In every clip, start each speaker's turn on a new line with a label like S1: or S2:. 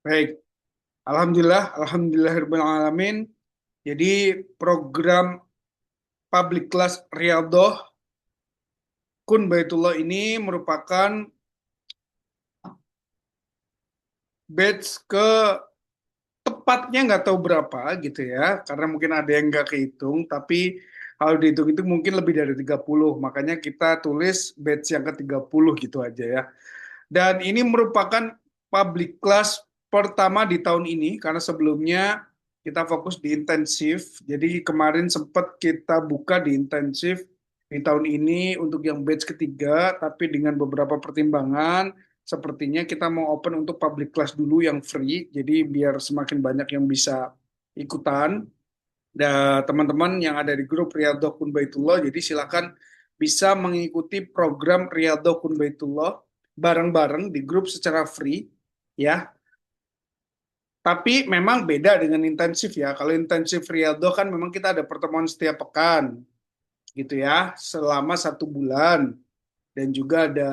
S1: Baik, Alhamdulillah, Alhamdulillahirabbil alamin. Jadi program Public Class Riyadhah Kun Baitullah ini merupakan batch ke tepatnya nggak tahu berapa gitu ya, karena mungkin ada yang nggak kehitung, tapi kalau dihitung itu mungkin lebih dari 30. Makanya kita tulis batch yang ke-30 gitu aja ya. Dan ini merupakan public class pertama di tahun ini karena sebelumnya kita fokus di intensif. Jadi kemarin sempat kita buka di intensif di tahun ini untuk yang batch ketiga, tapi dengan beberapa pertimbangan sepertinya kita mau open untuk public class dulu yang free. Jadi biar semakin banyak yang bisa ikutan. Dan teman-teman yang ada di grup Riyadhah Kun Baitullah, jadi silakan bisa mengikuti program Riyadhah Kun Baitullah bareng-bareng di grup secara free ya. Tapi memang beda dengan intensif ya. Kalau intensif Riyadhah kan memang kita ada pertemuan setiap pekan gitu ya, selama 1 bulan dan juga ada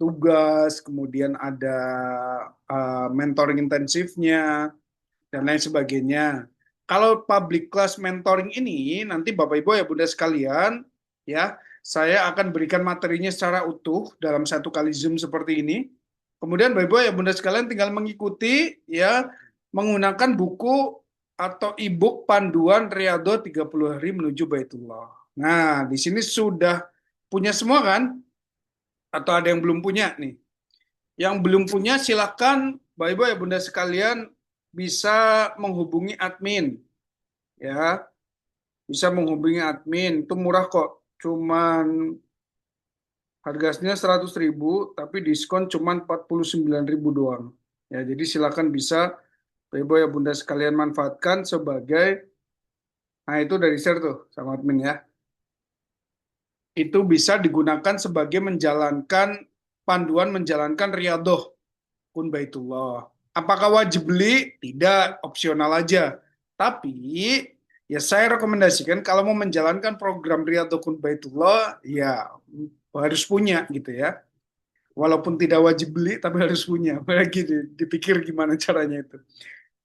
S1: tugas, kemudian ada mentoring intensifnya dan lain sebagainya. Kalau public class mentoring ini nanti Bapak Ibu ya Bunda sekalian ya, saya akan berikan materinya secara utuh dalam 1 kali Zoom seperti ini. Kemudian Bapak Ibu ya Bunda sekalian tinggal mengikuti ya menggunakan buku atau e-book panduan Riyadhah 30 hari menuju Baitullah. Nah, di sini sudah punya semua kan? Atau ada yang belum punya nih? Yang belum punya silakan Bapak Ibu ya Bunda sekalian bisa menghubungi admin ya, bisa menghubungi admin, itu murah kok, cuman harganya 100.000 tapi diskon cuman 49.000 doang ya. Jadi silakan bisa Bapak Ibu ya Bunda sekalian manfaatkan sebagai, nah itu dari share tuh sama admin ya, itu bisa digunakan sebagai menjalankan panduan menjalankan Riyadhah Kun Baitullah. Apakah wajib beli? Tidak, opsional aja. Tapi ya saya rekomendasikan kalau mau menjalankan program Riyadhah Kun Baitullah ya harus punya gitu ya. Walaupun tidak wajib beli tapi harus punya. Gitu, dipikir gimana caranya itu.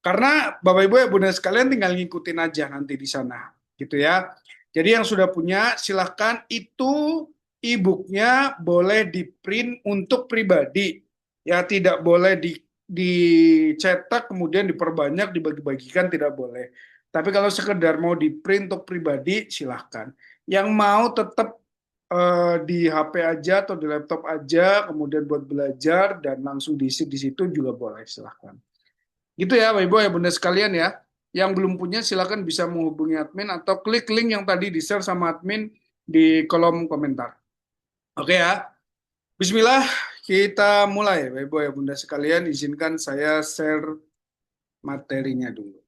S1: Karena Bapak Ibu ya Bunda sekalian tinggal ngikutin aja nanti di sana gitu ya. Jadi yang sudah punya silahkan itu e-booknya boleh di print untuk pribadi ya, tidak boleh dicetak kemudian diperbanyak dibagi-bagikan, tidak boleh. Tapi kalau sekedar mau di print untuk pribadi silahkan. Yang mau tetap di HP aja atau di laptop aja kemudian buat belajar dan langsung diisi di situ juga boleh, silahkan. Gitu ya, Bapak Ibu ya Bunda sekalian ya. Yang belum punya silakan bisa menghubungi admin atau klik link yang tadi di-share sama admin di kolom komentar. Oke ya. Bismillah, kita mulai Bapak Ibu ya Bunda sekalian. Izinkan saya share materinya dulu.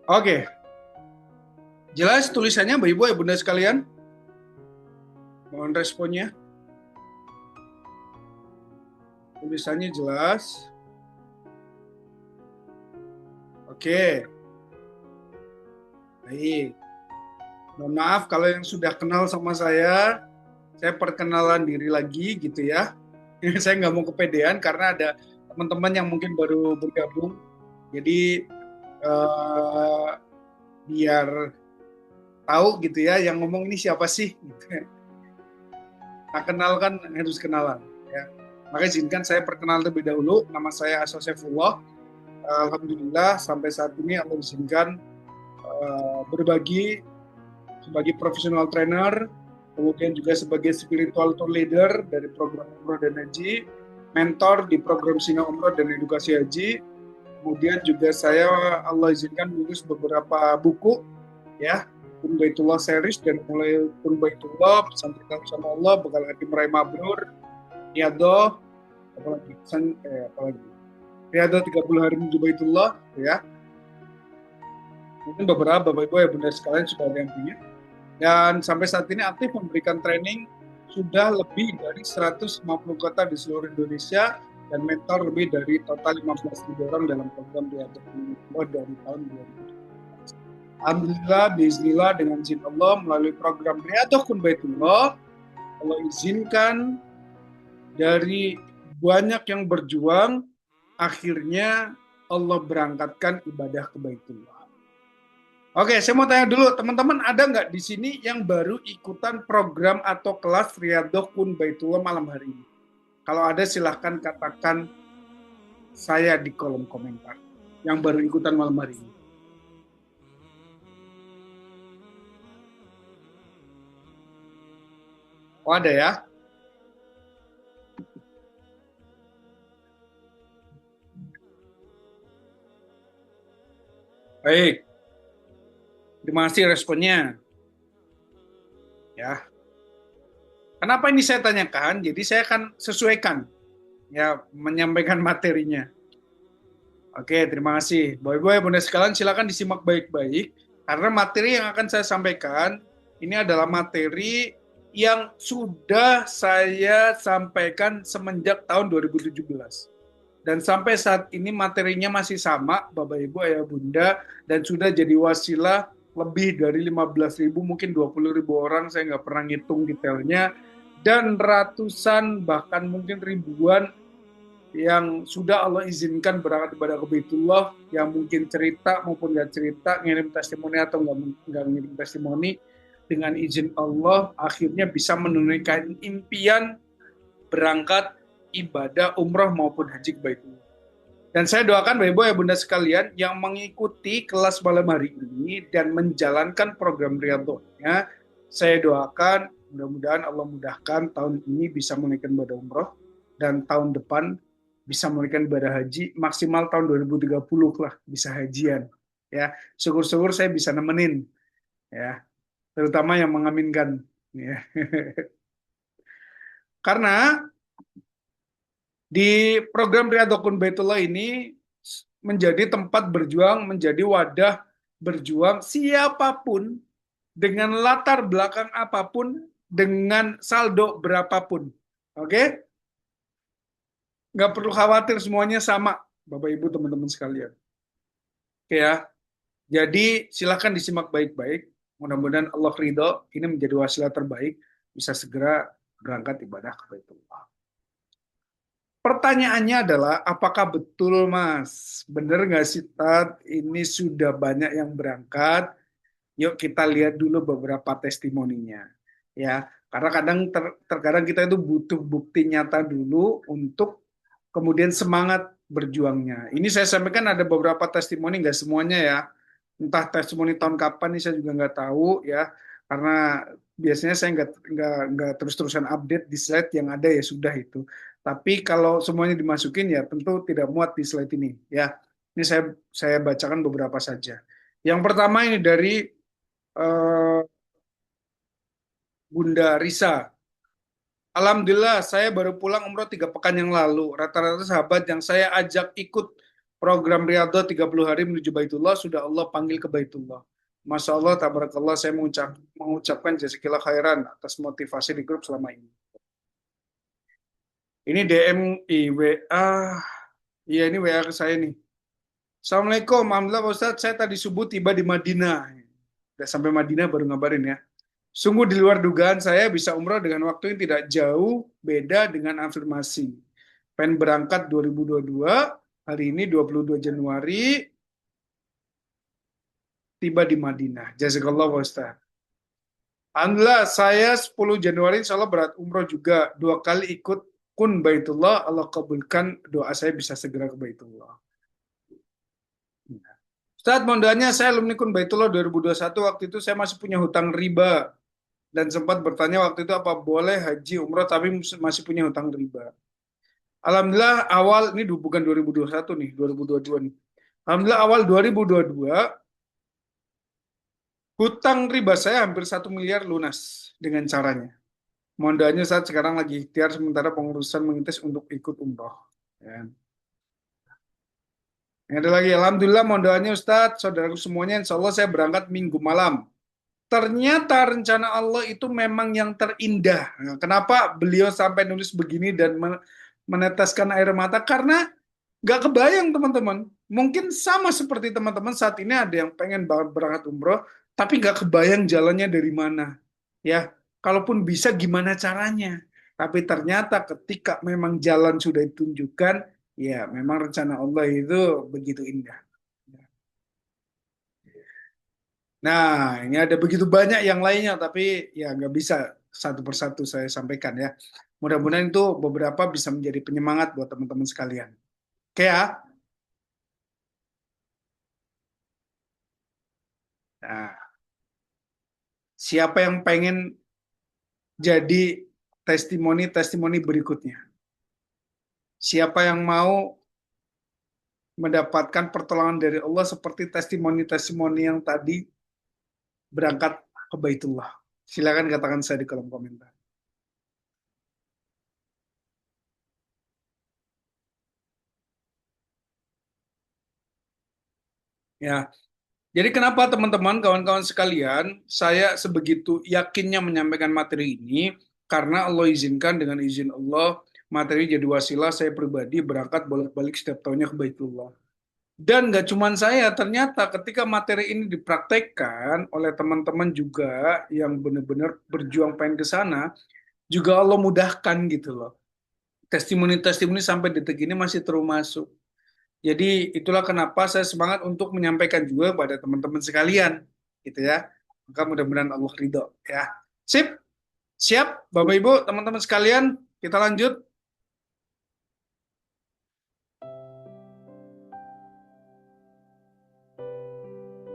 S1: Oke, jelas tulisannya Bapak Ibu ya Bunda sekalian? Mohon responnya. Tulisannya jelas. Oke, baik. Mohon maaf kalau yang sudah kenal sama saya perkenalan diri lagi gitu ya. Saya nggak mau kepedean karena ada teman-teman yang mungkin baru bergabung. Jadi eh, biar tahu gitu ya, yang ngomong ini siapa sih? Gitu. Nah, kenal kan harus kenalan. Ya. Maka izinkan saya perkenalan terlebih dahulu. Nama saya Asosefullah. Alhamdulillah sampai saat ini Allah izinkan berbagi sebagai profesional trainer, kemudian juga sebagai spiritual tour leader dari program Umroh dan Haji, mentor di program Sina Umroh dan Edukasi Haji. Kemudian juga saya Allah izinkan menulis beberapa buku ya, Kun Baitullah series dan mulai Kun Baitullah, Pesantren sama Allah, Bekal Hati Meraih Mabrur, Riyadhah, apalagi Riyadhah 30 hari menuju Baitullah ya. Mungkin beberapa Bapak Ibu ya Bunda sekalian sudah ada yang punya. Dan sampai saat ini aktif memberikan training sudah lebih dari 150 kota di seluruh Indonesia dan mentor lebih dari total 15.000 orang dalam program Riyadhah dari tahun 2000. Alhamdulillah, bismillah dengan izin Allah melalui program Riyadhah Kun Baitullah, Allah izinkan dari banyak yang berjuang, akhirnya Allah berangkatkan ibadah ke Baitullah. Oke, saya mau tanya dulu, teman-teman ada nggak di sini yang baru ikutan program atau kelas Riyadhah Kun Baitullah malam hari ini? Kalau ada silahkan katakan saya di kolom komentar yang baru ikutan malam hari ini. Oh ada ya? Baik, terima kasih responnya. Ya, kenapa ini saya tanyakan? Jadi saya akan sesuaikan ya menyampaikan materinya. Oke, terima kasih. Boy-boy, bunda sekalian silakan disimak baik-baik karena materi yang akan saya sampaikan ini adalah materi yang sudah saya sampaikan semenjak tahun 2017. Dan sampai saat ini materinya masih sama, Bapak Ibu, Ayah Bunda, dan sudah jadi wasilah lebih dari 15.000, mungkin 20.000 orang, saya nggak pernah ngitung detailnya, dan ratusan, bahkan mungkin ribuan yang sudah Allah izinkan berangkat ibadah ke Baitullah, yang mungkin cerita maupun nggak cerita, ngirim testimoni atau nggak ngirim testimoni, dengan izin Allah akhirnya bisa menunaikan impian berangkat ibadah umroh maupun haji ke Baitullah. Dan saya doakan Bapak Ibu ya Bunda sekalian yang mengikuti kelas malam hari ini dan menjalankan program Riyadhahnya, saya doakan mudah-mudahan Allah mudahkan tahun ini bisa menunaikan ibadah umroh dan tahun depan bisa menunaikan ibadah haji, maksimal tahun 2030 lah bisa hajian. Ya, syukur-syukur saya bisa nemenin ya, terutama yang mengaminkan ya. Karena di program Riyadhah Kun Baitullah ini menjadi tempat berjuang, menjadi wadah berjuang siapapun dengan latar belakang apapun, dengan saldo berapapun. Oke? Nggak perlu khawatir, semuanya sama, Bapak Ibu teman-teman sekalian. Oke ya. Jadi silakan disimak baik-baik. Mudah-mudahan Allah ridho, ini menjadi wasilah terbaik, bisa segera berangkat ibadah ke Baitullah. Pertanyaannya adalah, apakah betul Mas? Bener nggak sih Tat, ini sudah banyak yang berangkat? Yuk kita lihat dulu beberapa testimoninya. Ya, karena kadang terkadang kita itu butuh bukti nyata dulu untuk kemudian semangat berjuangnya. Ini saya sampaikan ada beberapa testimoni, nggak semuanya ya. Entah testimoni tahun kapan, ini saya juga nggak tahu ya. Karena biasanya saya nggak terus-terusan update di slide yang ada ya sudah itu. Tapi kalau semuanya dimasukin ya tentu tidak muat di slide ini ya. Ini saya bacakan beberapa saja. Yang pertama ini dari Bunda Risa. Alhamdulillah, saya baru pulang umroh 3 pekan yang lalu. Rata-rata sahabat yang saya ajak ikut program Riyadhah 30 hari menuju Baitullah, sudah Allah panggil ke Baitullah. Masya Allah, tabarakallah, saya mengucapkan jazakillah khairan atas motivasi di grup selama ini. Ini DM WA, iya ini WA ke saya nih. Assalamualaikum, Alhamdulillah Pak Ustadz, saya tadi subuh tiba di Madinah. Udah sampai Madinah baru ngabarin ya. Sungguh di luar dugaan saya bisa umroh dengan waktu yang tidak jauh beda dengan afirmasi. Pengen berangkat 2022, hari ini 22 Januari, tiba di Madinah. Jazakallah Ustaz. Alhamdulillah saya 10 Januari insya Allah berat umroh juga. 2 kali ikut kun Baitullah, Allah kabulkan doa saya bisa segera ke Baitullah. Ustaz, mondanya saya alumni kun Baitullah 2021, waktu itu saya masih punya hutang riba. Dan sempat bertanya waktu itu apa boleh haji umroh tapi masih punya hutang riba. Alhamdulillah awal ini bukan 2021 nih, 2022 nih. Alhamdulillah awal 2022 hutang riba saya hampir 1 miliar lunas dengan caranya. Mondanya saat sekarang lagi ikhtiar sementara pengurusan mengintis untuk ikut umroh. Ya. Ada lagi, Alhamdulillah mondanya Ustadz, saudaraku semuanya, insya Allah saya berangkat minggu malam. Ternyata rencana Allah itu memang yang terindah. Nah, kenapa beliau sampai nulis begini dan meneteskan air mata? Karena nggak kebayang teman-teman. Mungkin sama seperti teman-teman saat ini ada yang pengen banget berangkat umroh, tapi nggak kebayang jalannya dari mana. Ya, kalaupun bisa gimana caranya. Tapi ternyata ketika memang jalan sudah ditunjukkan, ya memang rencana Allah itu begitu indah. Nah, ini ada begitu banyak yang lainnya, tapi ya nggak bisa satu persatu saya sampaikan ya. Mudah-mudahan itu beberapa bisa menjadi penyemangat buat teman-teman sekalian. Oke ya. Nah, siapa yang pengen jadi testimoni-testimoni berikutnya? Siapa yang mau mendapatkan pertolongan dari Allah seperti testimoni-testimoni yang tadi berangkat ke Baitullah? Silakan katakan saya di kolom komentar. Ya, jadi kenapa teman-teman, kawan-kawan sekalian, saya sebegitu yakinnya menyampaikan materi ini karena Allah izinkan dengan izin Allah materi jadi wasilah saya pribadi berangkat bolak-balik setiap tahunnya ke Baitullah. Dan nggak cuma saya, ternyata ketika materi ini dipraktekkan oleh teman-teman juga yang benar-benar berjuang pengen ke sana, juga Allah mudahkan gitu loh. Testimoni-testimoni sampai detik ini masih terus masuk. Jadi itulah kenapa saya semangat untuk menyampaikan juga pada teman-teman sekalian, gitu ya. Maka mudah-mudahan Allah ridho, ya. Sip, siap, Bapak Ibu, teman-teman sekalian, kita lanjut.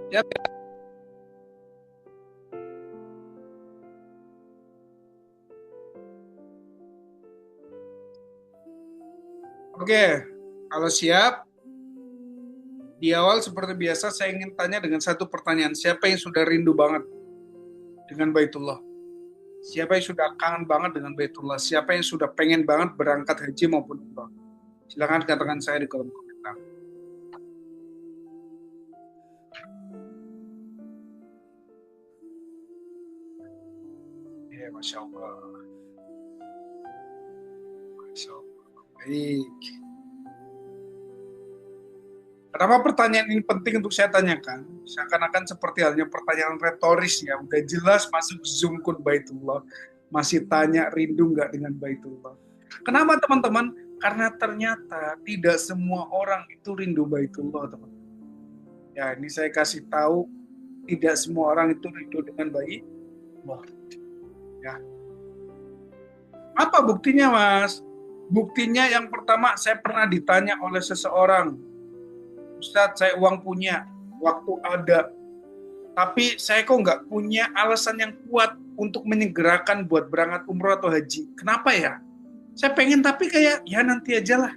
S1: Ya, oke, kalau siap, di awal seperti biasa saya ingin tanya dengan satu pertanyaan. Siapa yang sudah rindu banget dengan Baitullah? Siapa yang sudah kangen banget dengan Baitullah? Siapa yang sudah pengen banget berangkat haji maupun umrah? Silakan katakan saya di kolom komentar. Ya, Masya Allah. Masya Allah. Baik. Kenapa pertanyaan ini penting untuk saya tanyakan? Seakan-akan seperti halnya pertanyaan retoris ya. Udah jelas masuk Zoom kun Baitullah. Masih tanya rindu nggak dengan Baitullah. Kenapa teman-teman? Karena ternyata tidak semua orang itu rindu Baitullah, teman. Ya, ini saya kasih tahu, tidak semua orang itu rindu dengan Baitullah. Ya. Apa buktinya, Mas? Buktinya yang pertama, saya pernah ditanya oleh seseorang, Ustadz, saya uang punya, waktu ada, tapi saya kok nggak punya alasan yang kuat untuk menyegerakan buat berangkat umroh atau haji. Kenapa ya? Saya pengen tapi kayak ya nanti aja lah.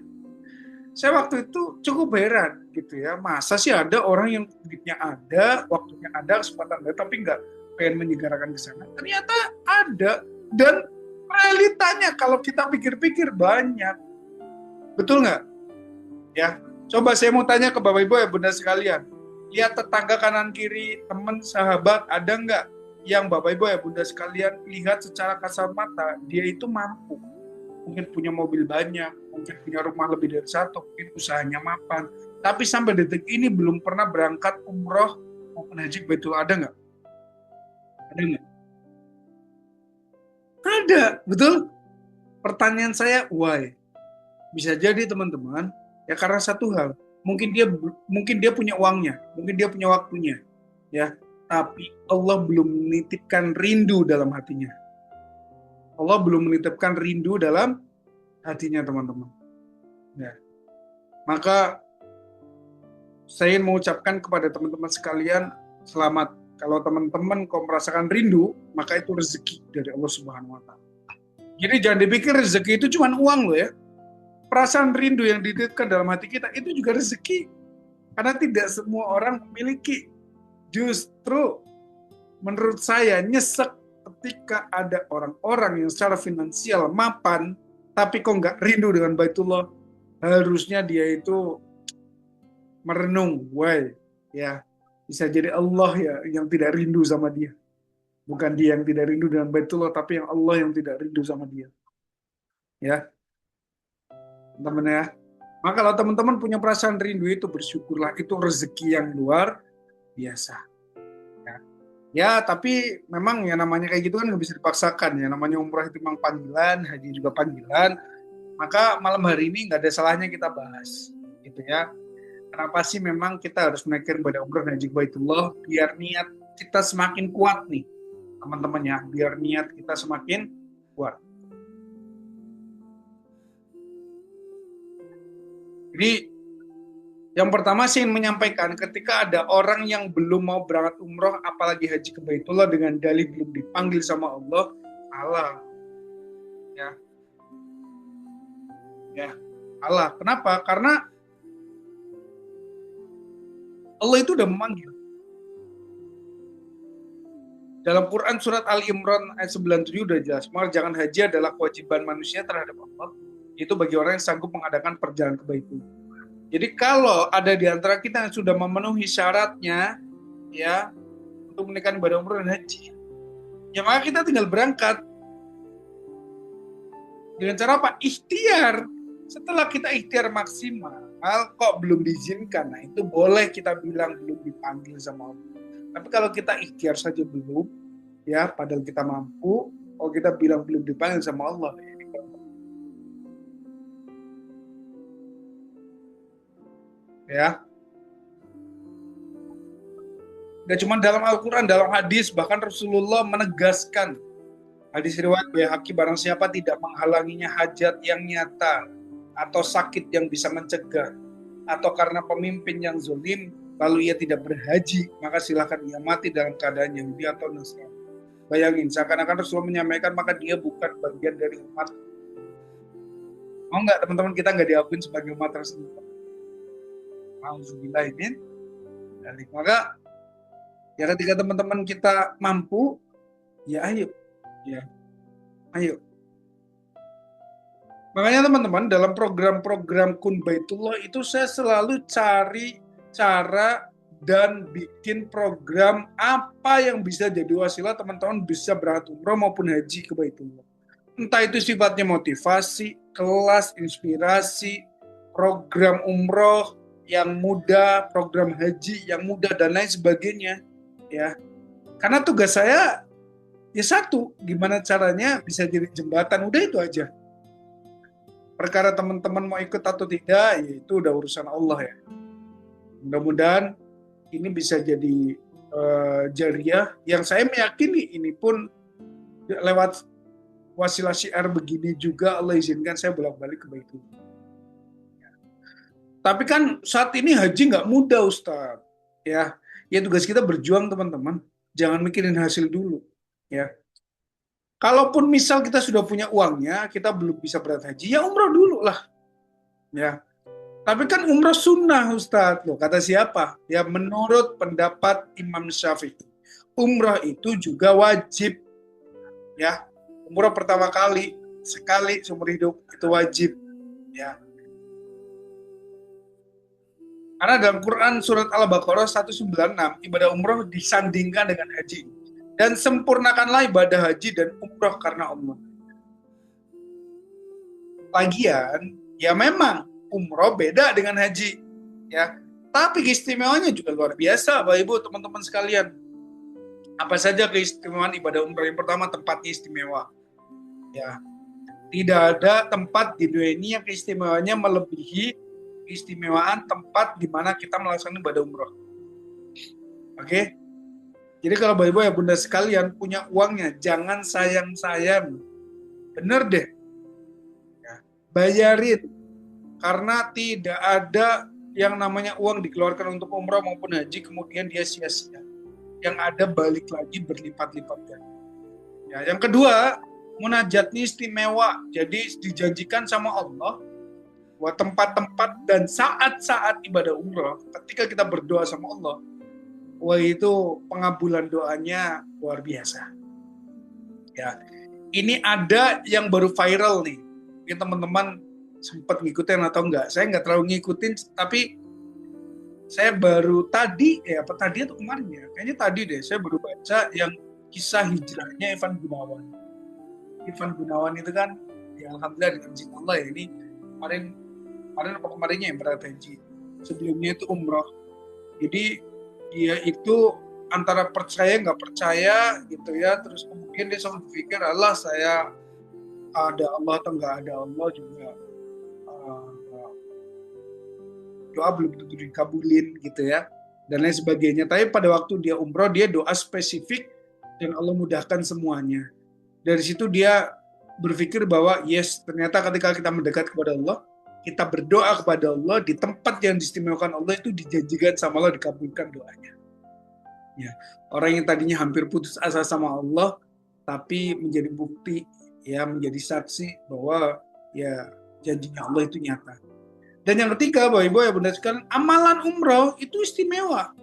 S1: Saya waktu itu cukup heran gitu ya. Masa sih ada orang yang duitnya ada, waktunya ada, kesempatan ada, tapi nggak pengen menyegerakan ke sana. Ternyata ada. Dan realitanya kalau kita pikir-pikir banyak. Betul nggak? Ya. Coba saya mau tanya ke Bapak Ibu ya Bunda sekalian. Lihat tetangga kanan kiri, teman, sahabat, ada nggak yang Bapak Ibu ya Bunda sekalian lihat secara kasat mata, dia itu mampu. Mungkin punya mobil banyak, mungkin punya rumah lebih dari satu, mungkin usahanya mapan. Tapi sampai detik ini belum pernah berangkat umroh maupun haji, betul ada nggak? Ada nggak? Ada, betul. Pertanyaan saya, why? Bisa jadi teman-teman, ya karena satu hal, mungkin dia punya uangnya, mungkin dia punya waktunya, ya. Tapi Allah belum menitipkan rindu dalam hatinya. Allah belum menitipkan rindu dalam hatinya teman-teman. Ya. Maka saya ingin mengucapkan kepada teman-teman sekalian, selamat. Kalau teman-teman kau merasakan rindu, maka itu rezeki dari Allah Subhanahu wa Ta'ala. Jadi jangan dipikir rezeki itu cuma uang loh ya. Perasaan rindu yang dititipkan dalam hati kita itu juga rezeki. Karena tidak semua orang memiliki. Justru menurut saya nyesek ketika ada orang-orang yang secara finansial mapan, tapi kok nggak rindu dengan Baitullah. Harusnya dia itu merenung, why ya bisa jadi Allah ya yang tidak rindu sama dia, bukan dia yang tidak rindu dengan Baitullah, tapi yang Allah yang tidak rindu sama dia, ya teman-teman ya. Maka kalau teman-teman punya perasaan rindu itu, bersyukurlah, itu rezeki yang luar biasa. Ya, ya tapi memang ya namanya kayak gitu kan nggak bisa dipaksakan ya. Namanya umrah itu memang panggilan, haji juga panggilan. Maka malam hari ini nggak ada salahnya kita bahas, gitu ya. Kenapa sih memang kita harus menaikkan ibadah umrah dan haji ke Baitullah biar niat kita semakin kuat nih, teman-teman ya. Biar niat kita semakin kuat. Jadi yang pertama sih ingin menyampaikan ketika ada orang yang belum mau berangkat umroh apalagi haji ke Baitullah dengan dalih belum dipanggil sama Allah, Allah ya, ya Allah. Kenapa? Karena Allah itu udah memanggil. Dalam Quran surat Ali Imran ayat 97 udah jelas, maka jangan haji adalah kewajiban manusia terhadap Allah. Itu bagi orang yang sanggup mengadakan perjalanan ke Baitullah. Jadi kalau ada di antara kita yang sudah memenuhi syaratnya, ya, untuk menunaikan ibadah umroh dan haji, ya maka kita tinggal berangkat. Dengan cara apa? Ikhtiar. Setelah kita ikhtiar maksimal, kok belum diizinkan, nah itu boleh kita bilang belum dipanggil sama Allah. Tapi kalau kita ikhtiar saja belum, ya padahal kita mampu, kalau kita bilang belum dipanggil sama Allah, ya. Gak cuma dalam Al-Quran, dalam hadis, bahkan Rasulullah menegaskan, hadis riwayat Baihaqi, barang siapa tidak menghalanginya hajat yang nyata, atau sakit yang bisa mencegah, atau karena pemimpin yang zalim, lalu ia tidak berhaji, maka silahkan ia mati dalam keadaan Yahudi atau Nasrani. Bayangin, seakan-akan Rasulullah menyampaikan, maka dia bukan bagian dari umat. Mau nggak teman-teman kita nggak diakuin sebagai umat Rasulullah? Alhamdulillah ini. Maka ya ketika teman-teman kita mampu, ya ayo, ya ayo. Makanya teman-teman dalam program-program Kun Baitullah itu saya selalu cari cara dan bikin program apa yang bisa jadi wasilah teman-teman bisa berangkat umroh maupun haji ke Baitullah. Entah itu sifatnya motivasi, kelas, inspirasi, program umroh yang mudah, program haji yang mudah dan lain sebagainya, ya. Karena tugas saya ya satu, gimana caranya bisa jadi jembatan, udah itu aja. Perkara teman-teman mau ikut atau tidak, ya itu udah urusan Allah ya. Mudah-mudahan ini bisa jadi jariah yang saya meyakini ini pun lewat wasilah syiar begini juga Allah izinkan saya bolak-balik ke Baitullah. Tapi kan saat ini haji nggak mudah Ustaz. Ya, ya tugas kita berjuang teman-teman. Jangan mikirin hasil dulu. Ya, kalaupun misal kita sudah punya uangnya, kita belum bisa berangkat haji, ya umroh dulu lah. Ya, tapi kan umroh sunnah Ustadz. Loh, kata siapa? Ya menurut pendapat Imam Syafi'i. Umroh itu juga wajib. Ya, umroh pertama kali, sekali seumur hidup itu wajib. Ya. Karena dalam Quran surat Al-Baqarah 196, ibadah umroh disandingkan dengan haji. Dan sempurnakanlah ibadah haji dan umroh karena Allah. Lagian, ya memang umroh beda dengan haji. Ya, tapi keistimewaannya juga luar biasa, Bapak Ibu, teman-teman sekalian. Apa saja keistimewaan ibadah umroh? Yang pertama, tempatnya istimewa. Ya, tidak ada tempat di dunia ini yang keistimewaannya melebihi keistimewaan tempat di mana kita melaksanakan ibadah umroh. Oke? Jadi kalau Bapak Ibu ya Bunda sekalian punya uangnya, jangan sayang-sayang. Bener deh. Ya, bayarin. Karena tidak ada yang namanya uang dikeluarkan untuk umroh maupun haji kemudian dia sia-sia. Yang ada balik lagi berlipat-lipat ganda. Ya, yang kedua, munajatnya istimewa. Jadi dijanjikan sama Allah bahwa tempat-tempat dan saat-saat ibadah umroh ketika kita berdoa sama Allah, wah itu pengabulan doanya luar biasa. Ya, ini ada yang baru viral nih. Mungkin teman-teman sempat ngikutin atau enggak? Saya nggak terlalu ngikutin, tapi saya baru tadi, apa tadi atau kemarin ya? Kayaknya tadi deh, saya baru baca yang kisah hijrahnya Ivan Gunawan. Ivan Gunawan itu kan, ya alhamdulillah dengan izin Allah ya, ini kemarin kemarin apa kemarinnya yang berat haji. Sebelumnya itu umroh. Jadi dia itu antara percaya nggak percaya gitu ya. Terus kemudian dia selalu berpikir, Allah saya ada Allah atau nggak ada Allah juga uh, doa belum tentu dikabulin gitu ya dan lain sebagainya. Tapi pada waktu dia umroh dia doa spesifik dan Allah mudahkan semuanya. Dari situ dia berpikir bahwa yes ternyata ketika kita mendekat kepada Allah kita berdoa kepada Allah di tempat yang diistimewakan Allah itu dijanjikan sama Allah dikabulkan doanya. Ya, orang yang tadinya hampir putus asa sama Allah tapi menjadi bukti ya menjadi saksi bahwa ya janjinya Allah itu nyata. Dan yang ketiga, Bapak Ibu ya benar sekali, amalan umroh itu istimewa.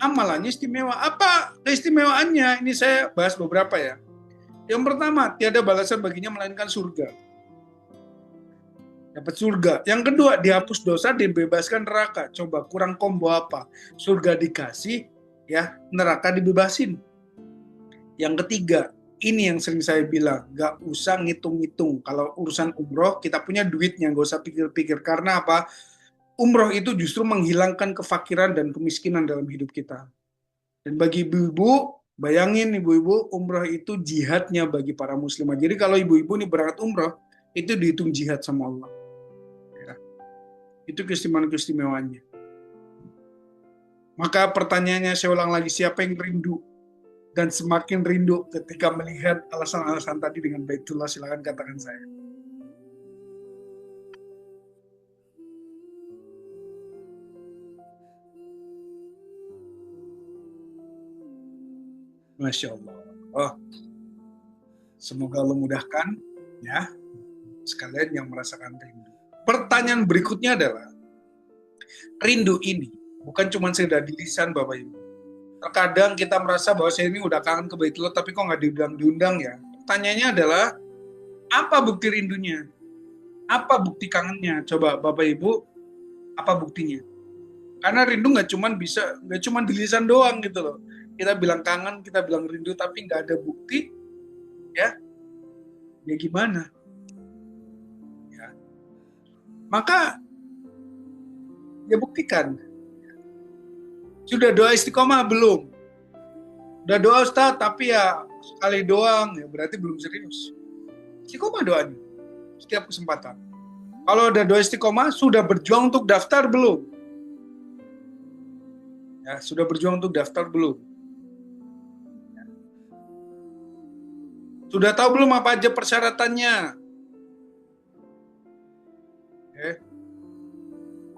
S1: Amalannya istimewa. Apa keistimewaannya? Ini saya bahas beberapa ya. Yang pertama, tiada balasan baginya melainkan surga. Dapat surga. Yang kedua, dihapus dosa, dibebaskan neraka. Coba kurang combo apa? Surga dikasih, ya neraka dibebasin. Yang ketiga, ini yang sering saya bilang, gak usah ngitung-ngitung. Kalau urusan umroh, kita punya duitnya, gak usah pikir-pikir. Karena apa? Umroh itu justru menghilangkan kefakiran dan kemiskinan dalam hidup kita. Dan bagi ibu-ibu, bayangin ibu-ibu, umroh itu jihadnya bagi para muslimah. Jadi kalau ibu-ibu ini berangkat umroh, itu dihitung jihad sama Allah. Ya. Itu keistimewaan-keistimewaannya. Maka pertanyaannya saya ulang lagi, siapa yang rindu? Dan semakin rindu ketika melihat alasan-alasan tadi dengan Baitullah, silakan katakan saya. Masya Allah. Oh, semoga Allah mudahkan ya sekalian yang merasakan rindu. Pertanyaan berikutnya adalah, rindu ini bukan cuma sekedar di lisan Bapak Ibu. Terkadang kita merasa bahwa saya ini udah kangen ke Baitullah tapi kok nggak diundang ya. Pertanyaannya adalah, apa bukti rindunya? Apa bukti kangennya? Coba Bapak Ibu, apa buktinya? Karena rindu nggak cuma di lisan doang gitu loh. Kita bilang kangen, kita bilang rindu, tapi nggak ada bukti, ya, ya gimana? Ya. Maka ya buktikan. Sudah doa istiqomah belum? Udah doa Ustaz, tapi ya sekali doang, ya berarti belum serius. Istiqomah doanya, setiap kesempatan. Kalau udah doa istiqomah, sudah berjuang untuk daftar belum? Ya, sudah berjuang untuk daftar belum? Sudah tahu belum apa aja persyaratannya? Ya.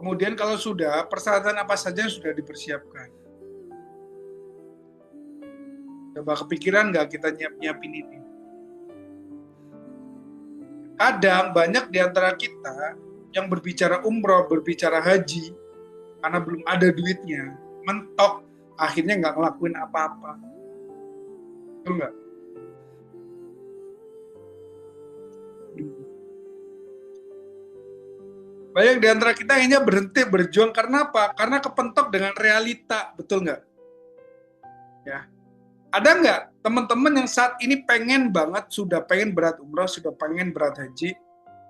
S1: Kemudian kalau sudah, persyaratan apa saja yang sudah dipersiapkan? Coba kepikiran nggak kita nyiapin ini? Kadang banyak di antara kita yang berbicara umroh, berbicara haji, karena belum ada duitnya, mentok, akhirnya nggak ngelakuin apa-apa. Betul nggak? Banyak di antara kita hanya berhenti berjuang karena apa? Karena kepentok dengan realita, betul nggak? Ya. Ada nggak teman-teman yang saat ini pengen banget, sudah pengen berat umroh, sudah pengen berat haji,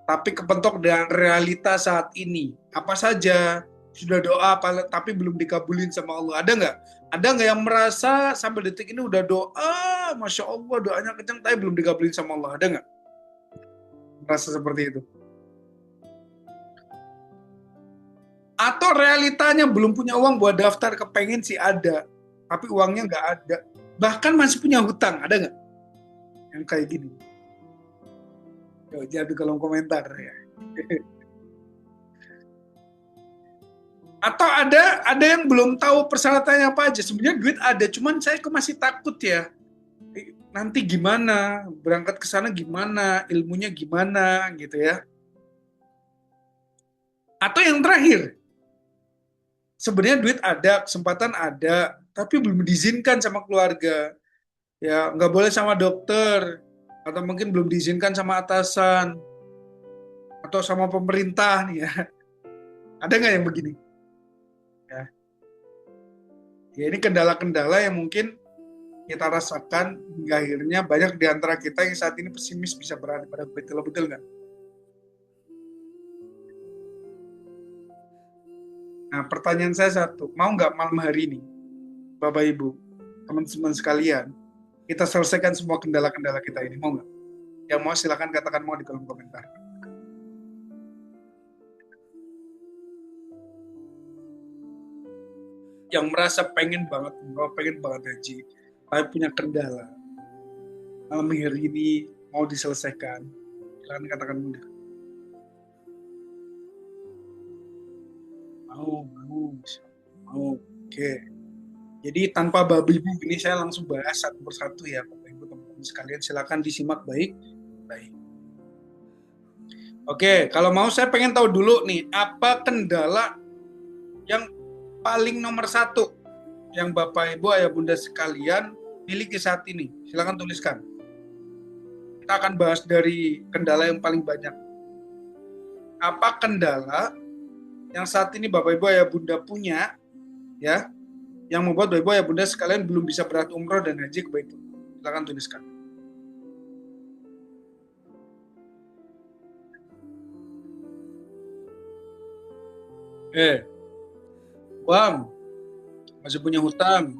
S1: tapi kepentok dengan realita saat ini? Apa saja? Sudah doa, tapi belum dikabulin sama Allah. Ada nggak? Ada nggak yang merasa sampai detik ini udah doa, Masya Allah doanya kencang, tapi belum dikabulin sama Allah? Ada nggak? Merasa seperti itu? Atau realitanya belum punya uang buat daftar, kepengen sih ada, tapi uangnya nggak ada. Bahkan masih punya hutang, ada nggak? Yang kayak gini. Jadi di kolom komentar ya. Atau ada yang belum tahu persyaratannya apa aja. Sebenarnya duit ada, cuman saya kok masih takut ya. Nanti gimana? Berangkat ke sana gimana? Ilmunya gimana gitu ya. Atau yang terakhir, sebenarnya duit ada, kesempatan ada, tapi belum diizinkan sama keluarga. Ya, nggak boleh sama dokter, atau mungkin belum diizinkan sama atasan, atau sama pemerintah nih ya. Ada nggak yang begini? Ya, ya ini kendala-kendala yang mungkin kita rasakan hingga akhirnya banyak di antara kita yang saat ini pesimis bisa berada pada betul nggak? Nah, pertanyaan saya satu, mau nggak malam hari ini, Bapak Ibu, teman-teman sekalian, kita selesaikan semua kendala-kendala kita ini, mau nggak? Yang mau silakan katakan mau di kolom komentar. Yang merasa pengen banget umroh, pengen banget haji, tapi punya kendala, malam hari ini mau diselesaikan, silakan katakan mudah. Mau. Oke. Jadi tanpa babi bu, ini saya langsung bahas satu persatu ya, Bapak Ibu teman-teman sekalian. Silakan disimak baik. Oke, kalau mau saya pengen tahu dulu nih, apa kendala yang paling nomor satu yang Bapak Ibu Ayah Bunda sekalian miliki saat ini? Silakan tuliskan. Kita akan bahas dari kendala yang paling banyak. Apa kendala yang saat ini Bapak Ibu Ayah Bunda punya, ya, yang membuat Bapak Ibu Ayah Bunda sekalian belum bisa berangkat umroh dan haji ke Baitul. Silakan tuliskan. Bang, masih punya hutang,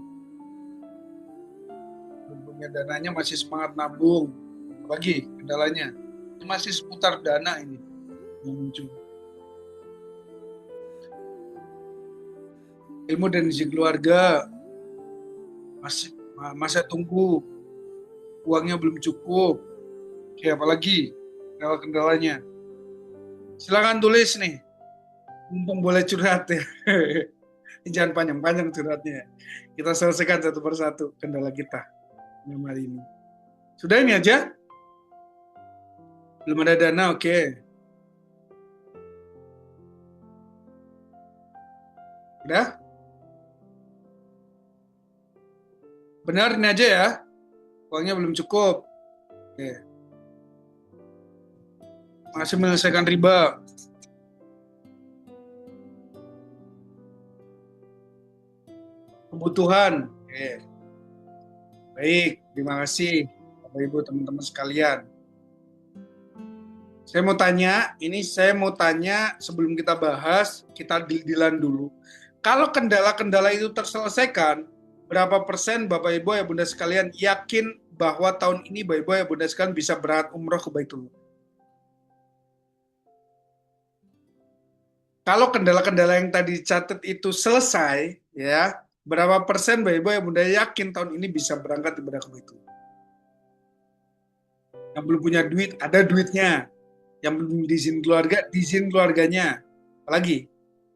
S1: belum punya dananya, masih semangat nabung. Apalagi kendalanya, ini masih seputar dana ini yang muncul. Ilmu dan izin keluarga masih tunggu, uangnya belum cukup. Oke, apalagi kendala-kendalanya. Silakan tulis nih, mumpung boleh curhat ya. Jangan panjang-panjang curhatnya. Kita selesaikan satu persatu kendala kita malam hari ini. Sudah ini aja? Belum ada dana, oke. Udah? Benar ini aja ya? Uangnya belum cukup. Oke. Masih menyelesaikan riba. Kebutuhan. Oke. Baik, terima kasih Bapak Ibu teman-teman sekalian. Saya mau tanya sebelum kita bahas, kita deal-dealan dulu. Kalau kendala-kendala itu terselesaikan, berapa persen Bapak Ibu ya Bunda sekalian yakin bahwa tahun ini Bapak Ibu ya Bunda sekalian bisa berangkat umroh ke Baitullah? Kalau kendala-kendala yang tadi dicatat itu selesai, ya, berapa persen Bapak Ibu ya Bunda yakin tahun ini bisa berangkat ibadah ke Baitullah? Yang belum punya duit, ada duitnya. Yang belum diizin keluarganya. Apalagi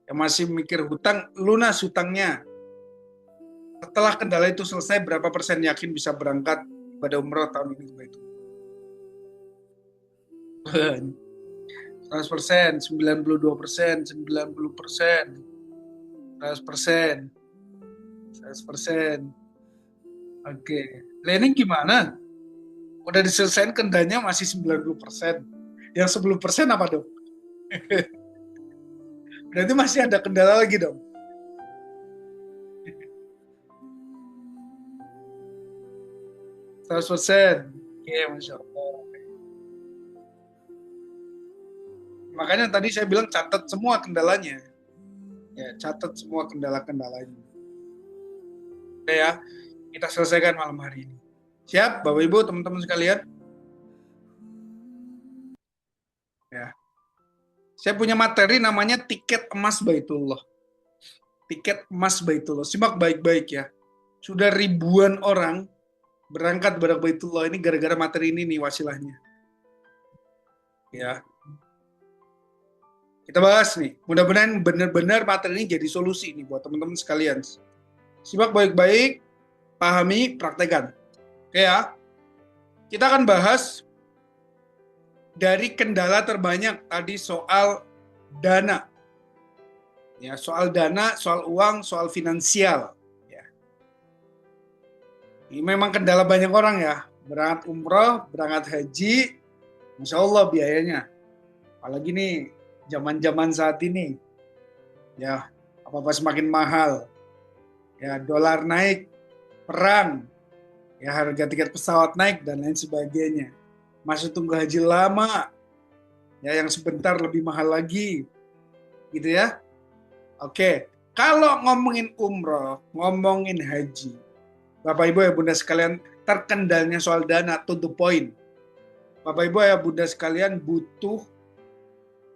S1: yang masih mikir hutang, lunas hutangnya. Setelah kendala itu selesai, berapa persen yakin bisa berangkat pada umroh tahun ini itu? 100%, 92%, 90%, 100%, 100%. Oke. Planning gimana? Udah diselesaikan kendalanya masih 90%. Yang 10% apa dong? Berarti masih ada kendala lagi dong. 100%. Oke, Masya Allah. Makanya tadi saya bilang catat semua kendalanya. Ya, catat semua kendala-kendalanya. Oke ya, kita selesaikan malam hari ini. Siap, Bapak Ibu, teman-teman sekalian? Ya. Saya punya materi namanya tiket emas Baitullah. Tiket emas Baitullah. Simak baik-baik ya. Sudah ribuan orang berangkat pada Baitullah ini gara-gara materi ini nih wasilahnya. Ya. Kita bahas nih. Mudah-mudahan benar-benar materi ini jadi solusi nih buat teman-teman sekalian. Simak baik-baik, pahami, praktekkan. Oke ya. Kita akan bahas dari kendala terbanyak tadi soal dana. Ya, soal dana, soal uang, soal finansial. Ya. Ini memang kendala banyak orang ya. Berangkat umroh, berangkat haji, Masya Allah biayanya. Apalagi nih zaman-zaman saat ini. Ya, apa-apa semakin mahal. Ya, dolar naik, perang, ya harga tiket pesawat naik dan lain sebagainya. Masih tunggu haji lama, ya yang sebentar lebih mahal lagi, gitu ya. Oke, kalau ngomongin umroh, ngomongin haji, Bapak Ibu ya Bunda sekalian, terkendalnya soal dana to the point. Bapak Ibu ya Bunda sekalian butuh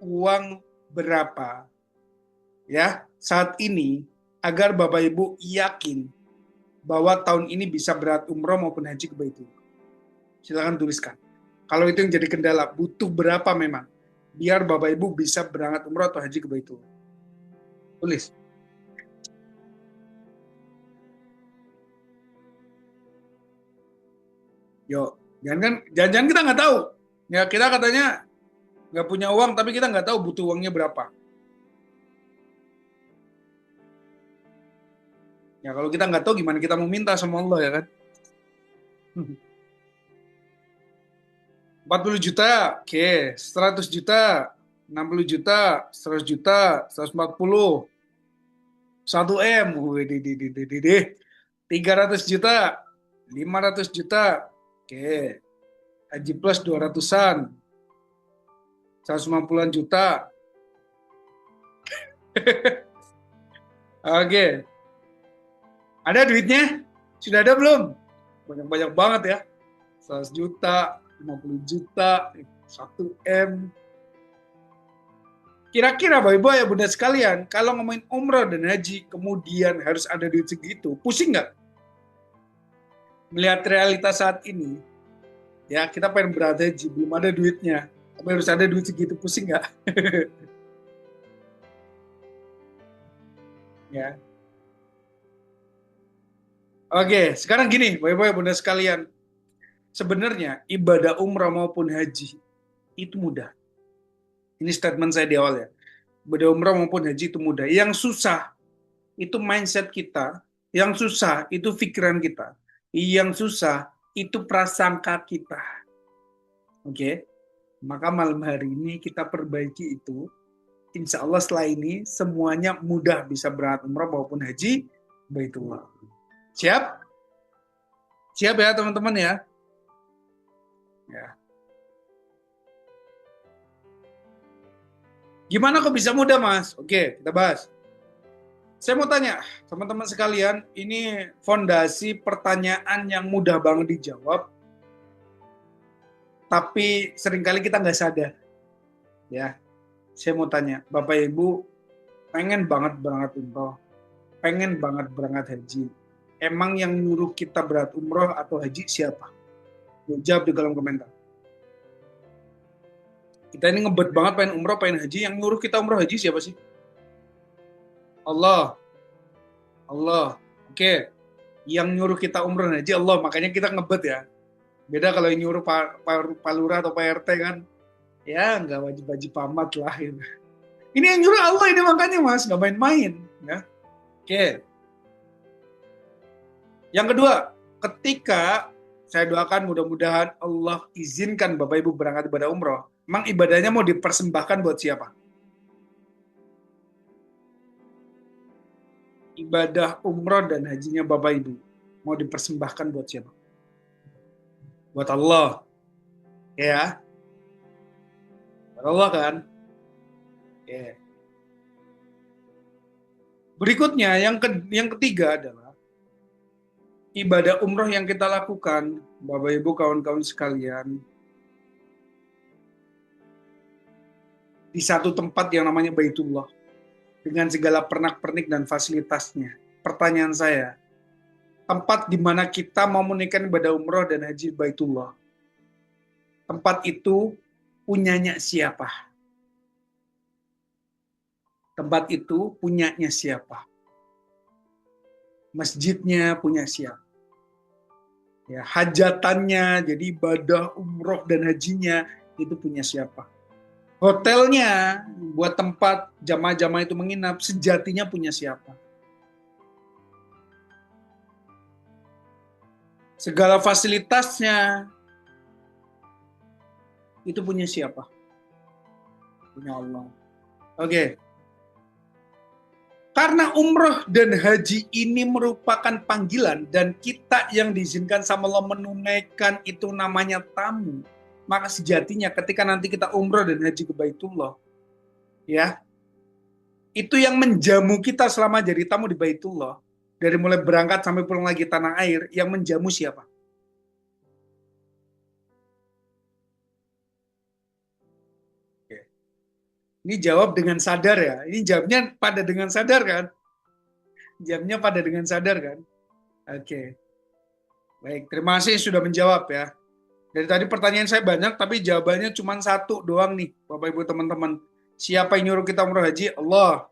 S1: uang berapa ya saat ini agar Bapak Ibu yakin bahwa tahun ini bisa berat umroh maupun haji ke Baitullah. Silakan tuliskan. Kalau itu yang jadi kendala, butuh berapa memang biar Bapak Ibu bisa berangkat umroh atau haji ke Baitullah. Tulis. Yo, jangan kita nggak tahu. Ya kita katanya nggak punya uang, tapi kita nggak tahu butuh uangnya berapa. Ya kalau kita nggak tahu gimana kita mau minta sama Allah ya kan? 40 juta, oke, 100 juta, 60 juta, 100 juta, 140, 1 M, 300 juta, 500 juta, oke, haji plus 200-an, 150-an juta, oke, ada duitnya? Sudah ada belum? Banyak-banyak banget ya, 100 juta, 50 juta, 1 M. Kira-kira Bapak Ibu ya Bunda sekalian, kalau ngomongin umroh dan haji, kemudian harus ada duit segitu, pusing nggak? Melihat realitas saat ini, ya kita pengen berada haji, belum ada duitnya, tapi harus ada duit segitu, pusing nggak? Ya. Oke, sekarang gini, Bapak Ibu ya Bunda sekalian, sebenarnya ibadah umrah maupun haji itu mudah. Ini statement saya di awal ya. Ibadah umrah maupun haji itu mudah. Yang susah itu mindset kita, yang susah itu pikiran kita, yang susah itu prasangka kita. Oke, maka malam hari ini kita perbaiki itu. Insya Allah setelah ini semuanya mudah bisa berangkat umrah maupun haji Baitullah. Siap? Siap ya teman-teman ya? Ya. Gimana kok bisa mudah mas? Oke, kita bahas. Saya mau tanya, teman-teman sekalian, ini fondasi pertanyaan yang mudah banget dijawab, tapi seringkali kita nggak sadar. Ya, saya mau tanya, Bapak Ibu pengen banget berangkat umroh, pengen banget berangkat haji. Emang yang nyuruh kita berangkat umroh atau haji siapa? Jawab di kolom komentar. Kita ini ngebet banget pengen umroh, pengen haji. Yang nyuruh kita umroh haji siapa sih? Allah. Allah. Oke. Yang nyuruh kita umroh dan haji Allah. Makanya kita ngebet ya. Beda kalau yang nyuruh Pak Lurah atau Pak RT kan. Ya nggak wajib-wajib amat lah. Gitu. Ini yang nyuruh Allah ini makanya mas. Nggak main-main. Ya. Oke. Yang kedua. Ketika saya doakan mudah-mudahan Allah izinkan Bapak Ibu berangkat ibadah umroh. Emang ibadahnya mau dipersembahkan buat siapa? Ibadah umroh dan hajinya Bapak Ibu mau dipersembahkan buat siapa? Buat Allah. Ya, buat Allah kan? Ya. Berikutnya yang ketiga adalah ibadah umroh yang kita lakukan, Bapak Ibu kawan-kawan sekalian, di satu tempat yang namanya Baitullah dengan segala pernak-pernik dan fasilitasnya. Pertanyaan saya, tempat di mana kita mau menunaikan ibadah umroh dan haji Baitullah, tempat itu punyanya siapa? Tempat itu punyanya siapa? Masjidnya punya siapa? Ya, hajatannya, jadi ibadah umroh dan hajinya itu punya siapa? Hotelnya buat tempat jamaah-jamaah itu menginap sejatinya punya siapa? Segala fasilitasnya itu punya siapa? Punya Allah. Oke. Karena umroh dan haji ini merupakan panggilan dan kita yang diizinkan sama Allah menunaikan itu namanya tamu. Maka sejatinya ketika nanti kita umroh dan haji ke Baitullah, ya, Itu yang menjamu kita selama jadi tamu di Baitullah. Dari mulai berangkat sampai pulang lagi tanah air, yang menjamu siapa? Oke. Ini jawab dengan sadar ya. Ini jawabnya pada dengan sadar kan? Jawabnya pada dengan sadar kan? Oke. Baik, terima kasih sudah menjawab ya. Dari tadi pertanyaan saya banyak, tapi jawabannya cuma satu doang nih, Bapak Ibu teman-teman. Siapa yang nyuruh kita umroh haji? Allah.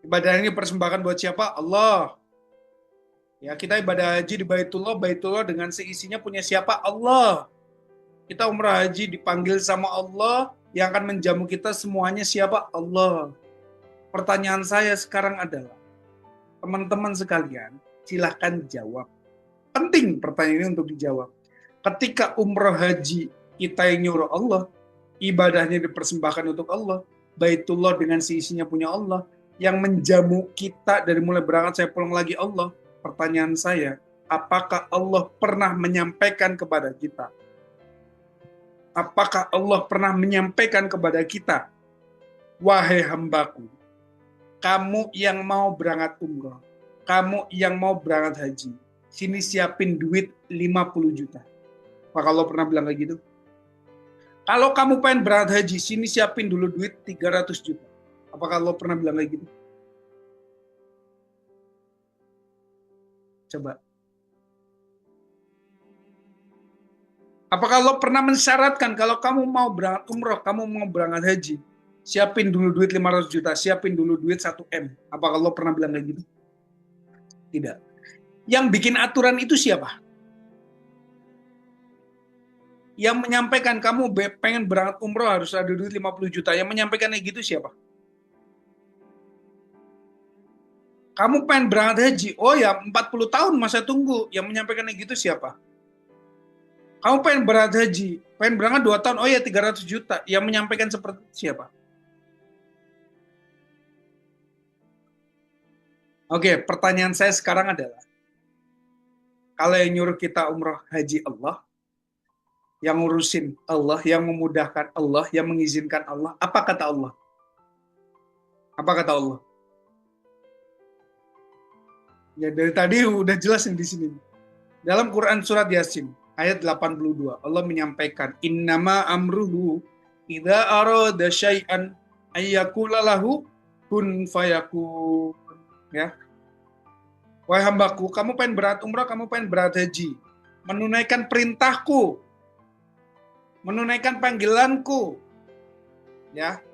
S1: Ibadah ini persembahkan buat siapa? Allah. Ya, kita ibadah haji di Baitullah, Baitullah dengan seisinya punya siapa? Allah. Kita umrah haji dipanggil sama Allah, yang akan menjamu kita semuanya siapa? Allah. Pertanyaan saya sekarang adalah, teman-teman sekalian, silahkan jawab. Penting pertanyaan ini untuk dijawab. Ketika umrah haji kita yang nyuruh Allah, ibadahnya dipersembahkan untuk Allah, Baitullah dengan seisinya punya Allah, yang menjamu kita dari mulai berangkat saya pulang lagi Allah. Pertanyaan saya, apakah Allah pernah menyampaikan kepada kita? Apakah Allah pernah menyampaikan kepada kita, wahai hambaku, kamu yang mau berangkat umroh, kamu yang mau berangkat haji, sini siapin duit 50 juta. Apakah Allah pernah bilang kayak gitu? Kalau kamu pengen berangkat haji, sini siapin dulu duit 300 juta. Apakah Allah pernah bilang kayak gitu? Coba. Apakah Allah pernah mensyaratkan kalau kamu mau berangkat umroh, kamu mau berangkat haji, siapin dulu duit 500 juta, siapin dulu duit 1 M. Apakah Allah pernah bilang kayak gitu? Tidak. Yang bikin aturan itu siapa? Yang menyampaikan kamu pengen berangkat umroh harus ada duit 50 juta. Yang menyampaikan kayak gitu siapa? Kamu pengen berangkat haji, oh ya 40 tahun masa tunggu. Yang menyampaikan kayak gitu siapa? Kamu pengen berangkat haji, pengen berangkat 2 tahun, oh ya 300 juta. Yang menyampaikan seperti siapa? Oke, pertanyaan saya sekarang adalah, kalau yang nyuruh kita umroh haji Allah, yang ngurusin Allah, yang memudahkan Allah, yang mengizinkan Allah, apa kata Allah? Apa kata Allah? Ya dari tadi udah jelas di sini. Dalam Quran surat Yasin ayat 82, Allah menyampaikan, innama amruhu idza arada syai'an ayyakula lahu kun fayakun. Ya. Wahai hambaku, kamu pengen berat umrah, kamu pengen berat haji, menunaikan perintahku, menunaikan panggilanku, ya,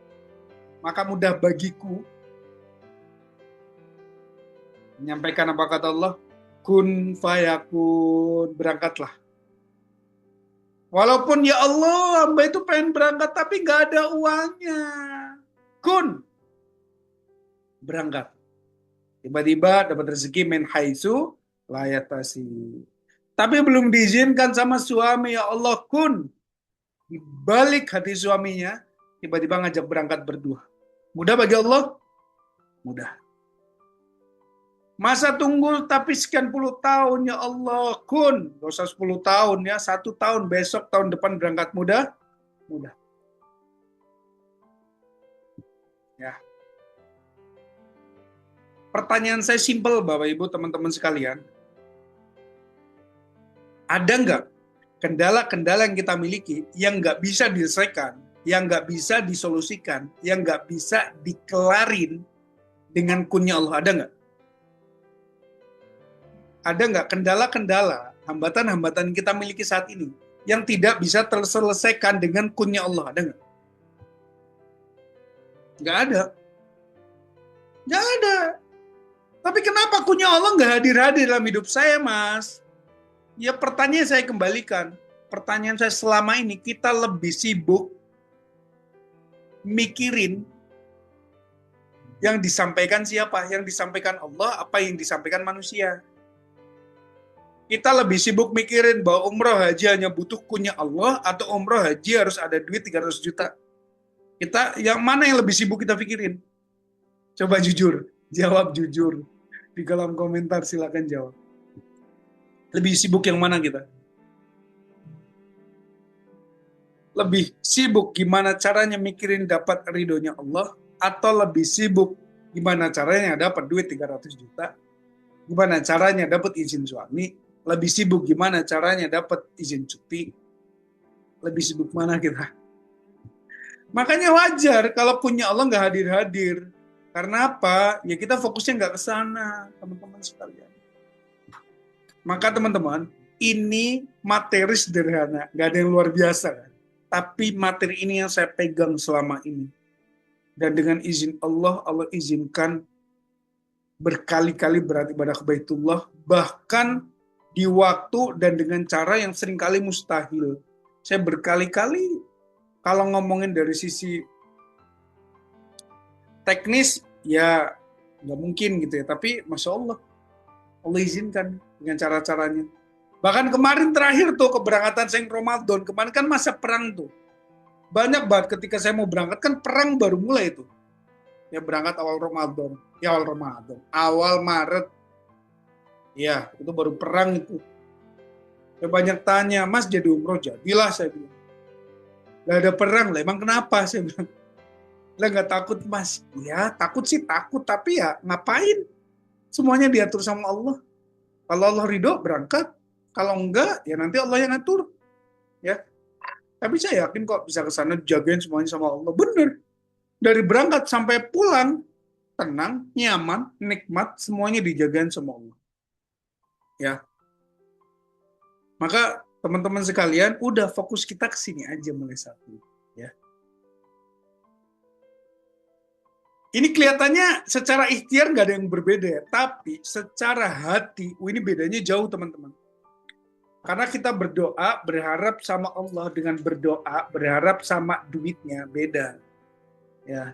S1: maka mudah bagiku menyampaikan apa kata Allah, kun fayakun, berangkatlah. Walaupun ya Allah, hamba itu pengen berangkat tapi nggak ada uangnya. Kun, berangkat. Tiba-tiba dapat rezeki min haitsu la yatasi. Tapi belum diizinkan sama suami, ya Allah kun. Di balik hati suaminya, tiba-tiba ngajak berangkat berdua. Mudah bagi Allah? Mudah. Masa tunggu tapi sekian puluh tahun, ya Allah kun. Gak usah 10 tahun ya, 1 tahun, besok tahun depan berangkat mudah? Mudah. Ya. Pertanyaan saya simpel Bapak Ibu teman-teman sekalian. Ada nggak kendala-kendala yang kita miliki yang nggak bisa diselesaikan, yang nggak bisa disolusikan, yang nggak bisa dikelarin dengan kunnya Allah? Ada nggak? Ada nggak kendala-kendala, hambatan-hambatan yang kita miliki saat ini yang tidak bisa terselesaikan dengan kunnya Allah? Ada nggak? Nggak ada. Nggak ada. Tapi kenapa kunnya Allah nggak hadir-hadir dalam hidup saya, Mas? Ya pertanyaan saya kembalikan. Pertanyaan saya selama ini, kita lebih sibuk mikirin yang disampaikan siapa? Yang disampaikan Allah, apa yang disampaikan manusia? Kita lebih sibuk mikirin bahwa umroh haji hanya butuh kunnya Allah, atau umroh haji harus ada duit 300 juta. Kita, yang mana yang lebih sibuk kita pikirin? Coba jujur, jawab jujur. Di kolom komentar silakan jawab. Lebih sibuk yang mana kita? Lebih sibuk gimana caranya mikirin dapat ridhonya Allah, atau lebih sibuk gimana caranya dapat duit 300 juta, gimana caranya dapat izin suami, lebih sibuk gimana caranya dapat izin cuti, lebih sibuk mana kita? Makanya wajar kalau punya Allah nggak hadir-hadir. Karena apa? Ya kita fokusnya nggak ke sana, teman-teman sekalian. Maka teman-teman, ini materi sederhana, nggak ada yang luar biasa kan? Tapi materi ini yang saya pegang selama ini. Dan dengan izin Allah, Allah izinkan berkali-kali beribadah ke Baitullah, bahkan di waktu dan dengan cara yang seringkali mustahil. Saya berkali-kali, kalau ngomongin dari sisi teknis, ya nggak mungkin gitu ya. Tapi Masya Allah, Allah izinkan dengan cara-caranya. Bahkan kemarin terakhir tuh keberangkatan saya Ramadan, kemarin kan masa perang tuh. Banyak banget ketika saya mau berangkat, kan perang baru mulai tuh. Ya berangkat awal Ramadan, awal Maret, ya itu baru perang itu. Ya banyak tanya, Mas jadi umroh, jadilah saya bilang. Gak ada perang lah, emang kenapa saya bilang. Lah gak takut Mas, ya takut sih takut, tapi ya ngapain? Semuanya diatur sama Allah. Kalau Allah ridho berangkat, kalau enggak ya nanti Allah yang atur. Ya, tapi saya yakin kok bisa ke sana dijagain semuanya sama Allah. Bener. Dari berangkat sampai pulang tenang, nyaman, nikmat, semuanya dijagain sama Allah. Ya. Maka teman-teman sekalian, udah fokus kita ke sini aja mulai saat ini, ya. Ini kelihatannya secara ikhtiar nggak ada yang berbeda ya, tapi secara hati, ini bedanya jauh teman-teman. Karena kita berdoa, berharap sama Allah, dengan berdoa, berharap sama duitnya, beda. Ya.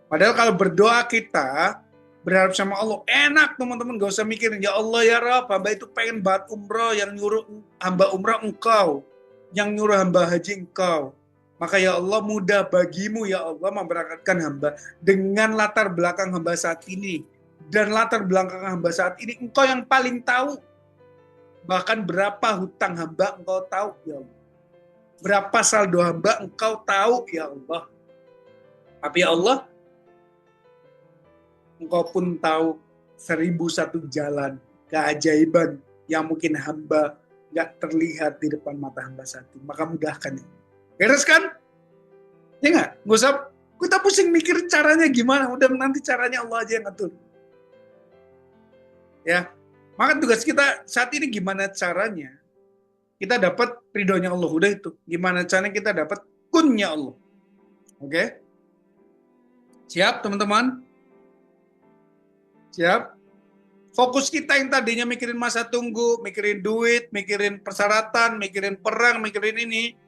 S1: Padahal kalau berdoa kita, berharap sama Allah, enak teman-teman, gak usah mikirin, ya Allah ya Rabb, hamba itu pengen banget umroh, yang nyuruh hamba umroh engkau, yang nyuruh hamba haji engkau. Maka ya Allah mudah bagimu ya Allah memberangkatkan hamba dengan latar belakang hamba saat ini. Dan latar belakang hamba saat ini engkau yang paling tahu. Bahkan berapa hutang hamba engkau tahu ya Allah. Berapa saldo hamba engkau tahu ya Allah. Tapi ya Allah, engkau pun tahu 1001 jalan keajaiban yang mungkin hamba gak terlihat di depan mata hamba saat ini. Maka mudahkan. Beres kan? Ya nggak? Nggak usah kita pusing mikir caranya gimana. Udah nanti caranya Allah aja yang ngatur. Ya. Maka tugas kita saat ini gimana caranya kita dapat ridhonya Allah. Udah itu. Gimana caranya kita dapat kunnya Allah. Oke? Siap teman-teman? Siap? Fokus kita yang tadinya mikirin masa tunggu, mikirin duit, mikirin persyaratan, mikirin perang, mikirin ini,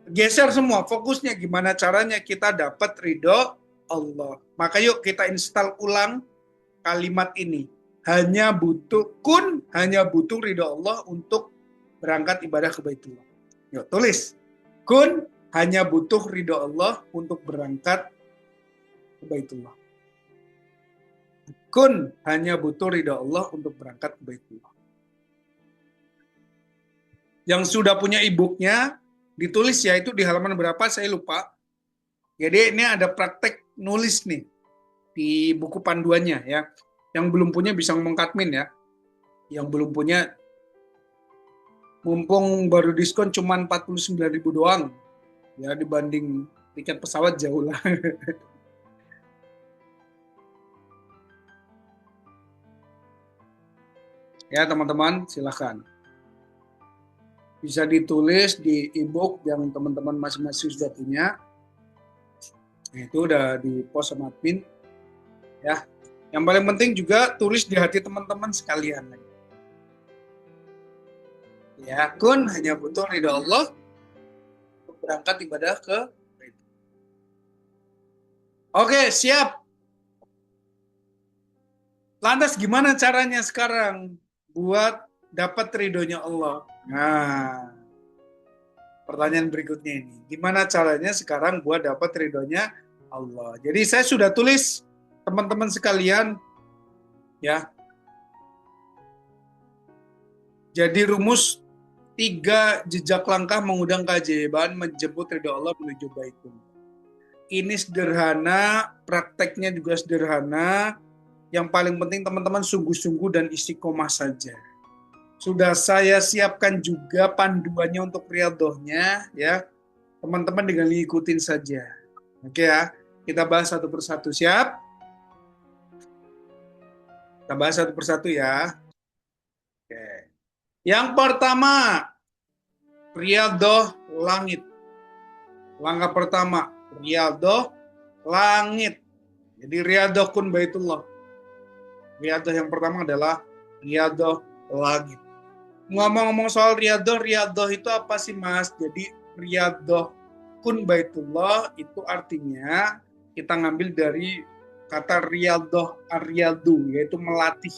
S1: geser semua, fokusnya gimana caranya kita dapat ridho Allah. Maka yuk kita install ulang kalimat ini. Hanya butuh ridho Allah untuk berangkat ibadah ke Baitullah. Yuk tulis. Kun hanya butuh ridho Allah untuk berangkat ke Baitullah. Kun hanya butuh ridho Allah untuk berangkat ke Baitullah. Yang sudah punya e-booknya ditulis ya, itu di halaman berapa saya lupa. Jadi ini ada praktek nulis nih di buku panduannya ya. Yang belum punya bisa ngomong ke admin ya. Yang belum punya, mumpung baru diskon cuma 49.000 doang. Ya dibanding tiket pesawat jauh lah. Ya teman-teman silahkan. Bisa ditulis di e-book yang teman-teman masing-masing sudah punya. Itu udah di post sama admin. Ya. Yang paling penting juga tulis di hati teman-teman sekalian. Ya, kun hanya butuh ridho Allah untuk berangkat ibadah ke Baitul. Oke, siap. Lantas gimana caranya sekarang buat dapat ridhonya Allah? Nah, pertanyaan berikutnya ini. Gimana caranya sekarang buat dapat ridhonya Allah? Jadi saya sudah tulis teman-teman sekalian ya. Jadi rumus 3 jejak langkah mengundang keajaiban menjemput ridho Allah menuju Baitul. Ini sederhana, prakteknya juga sederhana. Yang paling penting teman-teman sungguh-sungguh dan istiqomah saja. Sudah saya siapkan juga panduannya untuk riadohnya ya. Teman-teman dengan ikutin saja. Oke ya, kita bahas satu persatu. Siap? Kita bahas satu persatu ya. Oke. Yang pertama, riadoh langit. Langkah pertama, riadoh langit. Jadi riadoh kun baitullah. Riadoh yang pertama adalah riadoh langit. Ngomong-ngomong soal riadoh, riadoh itu apa sih Mas? Jadi riadoh kun baitullah itu artinya kita ngambil dari kata riadoh aryadu, yaitu melatih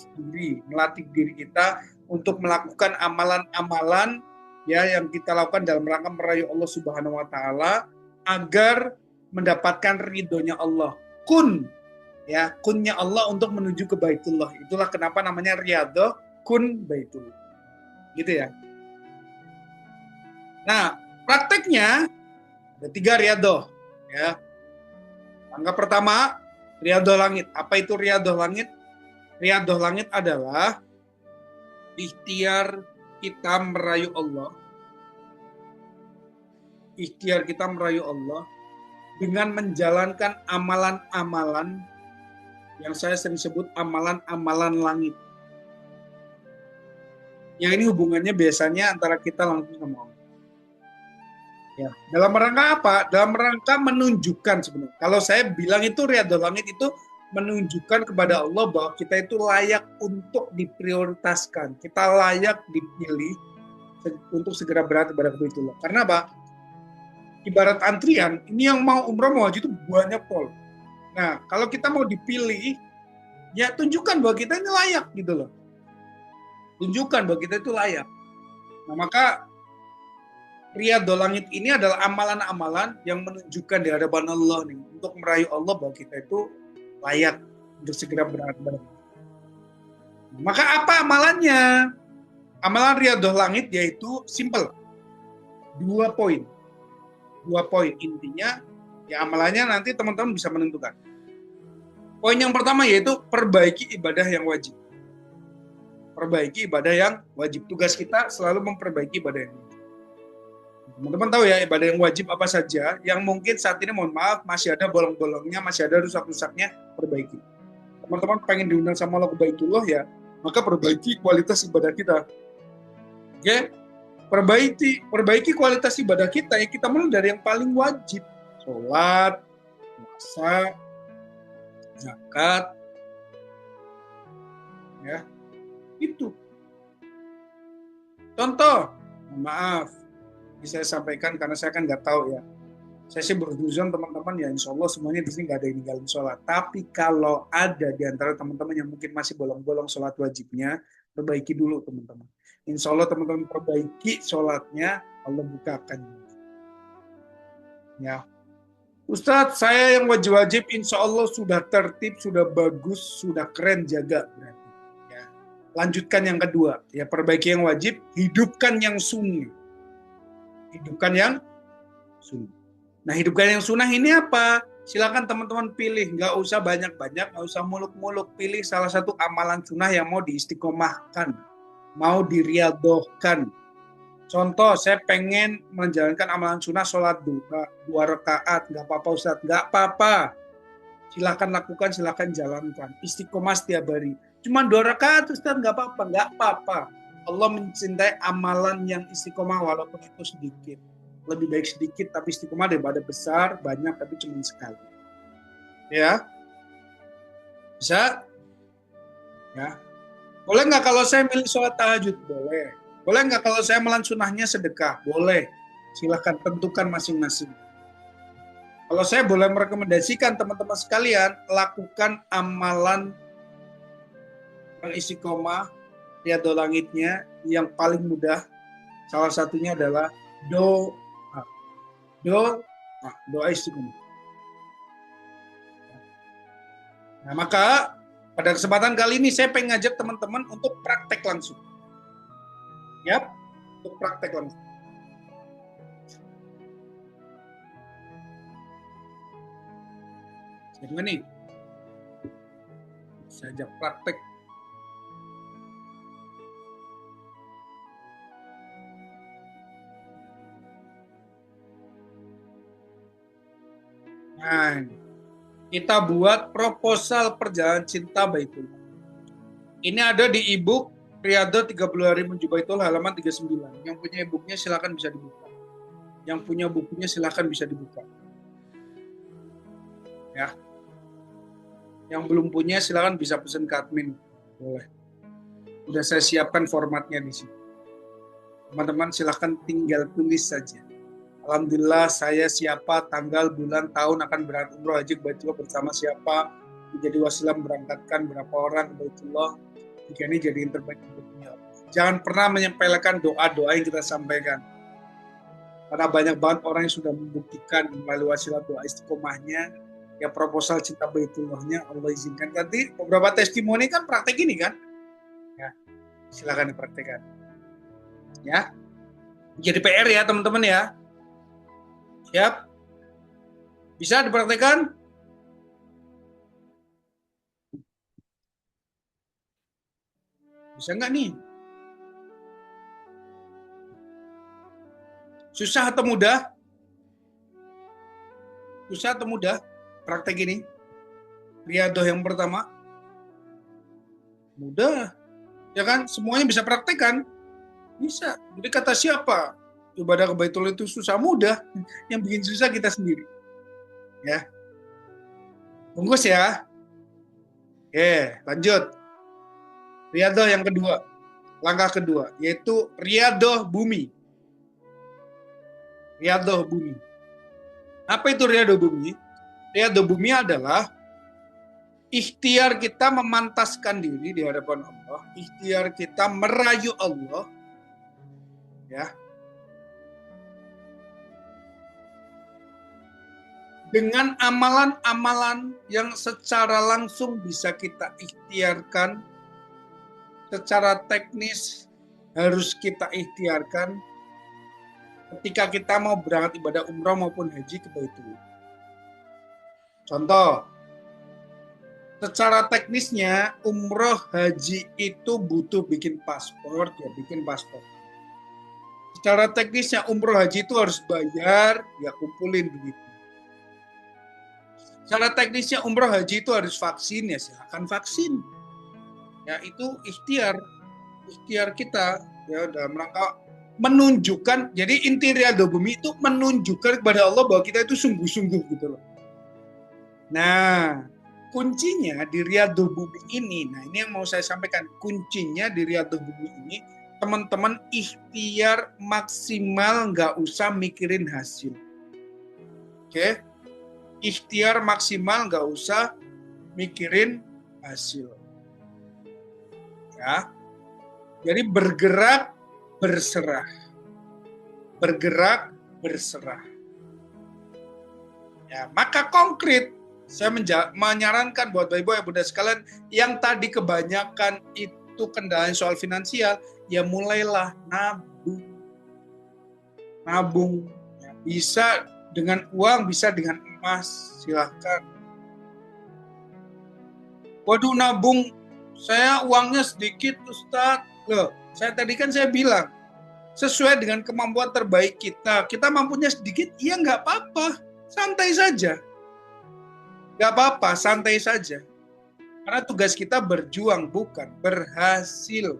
S1: diri kita untuk melakukan amalan-amalan ya yang kita lakukan dalam rangka merayu Allah Subhanahu wa taala agar mendapatkan ridhonya Allah. Kun ya, kunnya Allah untuk menuju ke Baitullah. Itulah kenapa namanya riadoh kun baitullah. Gitu ya. Nah, prakteknya ada 3 riadoh ya. Langkah pertama, riadoh langit. Apa itu riadoh langit? Riadoh langit adalah ikhtiar kita merayu Allah. Ikhtiar kita merayu Allah dengan menjalankan amalan-amalan yang saya sering sebut amalan-amalan langit. Yang ini hubungannya biasanya antara kita langsung sama Allah. Ya, dalam rangka apa? Dalam rangka menunjukkan sebenarnya. Kalau saya bilang itu riadoh langit itu menunjukkan kepada Allah bahwa kita itu layak untuk diprioritaskan. Kita layak dipilih untuk segera berangkat kepada Baitullah. Karena apa? Ibarat antrian, ini yang mau umroh mau haji itu banyak pol. Nah, kalau kita mau dipilih, ya tunjukkan bahwa kita ini layak gitu loh. Tunjukkan bahwa kita itu layak. Nah, maka riadoh langit ini adalah amalan-amalan yang menunjukkan di hadapan Allah nih, untuk merayu Allah bahwa kita itu layak untuk segera berangkat kepada Allah. Maka apa amalannya? Amalan riadoh langit yaitu simple. 2 poin. 2 poin intinya ya amalannya nanti teman-teman bisa menentukan. Poin yang pertama yaitu perbaiki ibadah yang wajib. Perbaiki ibadah yang wajib. Tugas kita selalu memperbaiki ibadah yang wajib. Teman-teman tahu ya ibadah yang wajib apa saja yang mungkin saat ini mohon maaf masih ada bolong-bolongnya, masih ada rusak-rusaknya, perbaiki. Teman-teman pengen diundang sama Allah ke Baitullah ya, maka perbaiki kualitas ibadah kita. Oke? Perbaiki kualitas ibadah kita ya, kita mulai dari yang paling wajib. Sholat, puasa, zakat, ya itu. Contoh, maaf, ini saya sampaikan karena saya kan nggak tahu ya. Saya sih berhuzon teman-teman ya, insya Allah semuanya di sini nggak ada yang ninggalin sholat. Tapi kalau ada di antara teman-teman yang mungkin masih bolong-bolong sholat wajibnya, perbaiki dulu teman-teman. Insya Allah teman-teman perbaiki sholatnya, Allah bukakan. Ya, Ustadz, saya yang wajib-wajib insya Allah sudah tertib, sudah bagus, sudah keren jaga berarti. Ya. Lanjutkan yang kedua, ya perbaiki yang wajib, hidupkan yang sunnah. Hidupkan yang sunnah. Nah, hidupkan yang sunnah ini apa? Silakan teman-teman pilih, nggak usah banyak-banyak, nggak usah muluk-muluk, pilih salah satu amalan sunnah yang mau diistiqomahkan, mau diriadohkan. Contoh, saya pengen menjalankan amalan sunnah sholat duha, 2 rakaat, nggak apa-apa Ustaz, nggak apa-apa. Silakan lakukan, silakan jalankan. Istiqomah setiap hari. Cuma 2 rakaat Ustaz, nggak apa-apa, nggak apa-apa. Allah mencintai amalan yang istiqomah walaupun itu sedikit. Lebih baik sedikit tapi istiqomah daripada besar, banyak tapi cuma sekali. Ya, bisa? Ya. Boleh nggak kalau saya milih sholat tahajud? Boleh. Boleh nggak kalau saya amalan sunnahnya sedekah? Boleh. Silahkan tentukan masing-masing. Kalau saya boleh merekomendasikan teman-teman sekalian, lakukan amalan yang istiqomah, riadoh langitnya, yang paling mudah. Salah satunya adalah doa. Doa istiqomah. Nah, maka pada kesempatan kali ini saya pengen ngajak teman-teman untuk praktek langsung. Yap, untuk praktek langsung. Gimana nih? Saya ajak praktek. Nah, kita buat proposal perjalanan cinta Baitullah. Ini ada di e-book Riyadhah 30 hari menuju Baitullah halaman 39. Yang punya e-booknya silakan bisa dibuka. Yang punya bukunya silakan bisa dibuka. Ya. Yang belum punya silakan bisa pesan ke admin. Boleh. Udah saya siapkan formatnya di sini. Teman-teman silakan tinggal tulis saja. Alhamdulillah saya siapa, tanggal, bulan, tahun akan berangkat umroh haji ke Baitullah bersama siapa, menjadi wasilah memberangkatkan berapa orang ke Baitullah. Jika ini jadi yang terbaik untuknya. Jangan pernah menyepelekan doa-doa yang kita sampaikan. Karena banyak banget orang yang sudah membuktikan melalui wasilah doa istiqomahnya, ya proposal cinta Baitullahnya Allah izinkan. Nanti beberapa testimoni kan praktek ini kan, ya silakan dipraktekkan. Ya, jadi PR ya teman-teman ya. Siap? Bisa dipraktekkan? Bisa nggak nih? Susah atau mudah? Susah atau mudah? Praktek ini. Riyadhah yang pertama. Mudah. Ya kan? Semuanya bisa praktekkan. Bisa. Jadi kata siapa? Ibadah ke Baitullah itu susah mudah. Yang bikin susah kita sendiri. Ya. Bungkus ya. Oke, lanjut. Riyadhah yang kedua. Langkah kedua. Yaitu Riyadhah bumi. Riyadhah bumi. Apa itu Riyadhah bumi? Riyadhah bumi adalah ikhtiar kita memantaskan diri di hadapan Allah, ikhtiar kita merayu Allah, ya, dengan amalan-amalan yang secara langsung bisa kita ikhtiarkan, secara teknis harus kita ikhtiarkan ketika kita mau berangkat ibadah umrah maupun haji ke Baitullah. Contoh, secara teknisnya umroh haji itu butuh bikin paspor, ya bikin paspor. Secara teknisnya umroh haji itu harus bayar, ya kumpulin duit. Secara teknisnya umroh haji itu harus vaksin, ya silakan vaksin. Ya itu ikhtiar kita ya dalam rangka menunjukkan. Jadi inti Riyadhah bumi itu menunjukkan kepada Allah bahwa kita itu sungguh-sungguh gitu loh. Nah, kuncinya di Riyadhah bumi ini, nah ini yang mau saya sampaikan, kuncinya di Riyadhah bumi ini, teman-teman ikhtiar maksimal, nggak usah mikirin hasil. Oke? Ikhtiar maksimal, nggak usah mikirin hasil. Ya. Jadi bergerak, berserah. Bergerak, berserah. Ya, maka konkret, saya menyarankan buat Bapak Ibu ya Bunda sekalian, yang tadi kebanyakan itu kendala soal finansial, ya mulailah nabung. Nabung. Ya, bisa dengan uang, bisa dengan emas, silahkan. Waduh nabung, saya uangnya sedikit Ustadz. Loh, saya tadi kan saya bilang, sesuai dengan kemampuan terbaik kita. Kita mampunya sedikit, ya nggak apa-apa. Santai saja. Nggak apa-apa, santai saja. Karena tugas kita berjuang, bukan berhasil.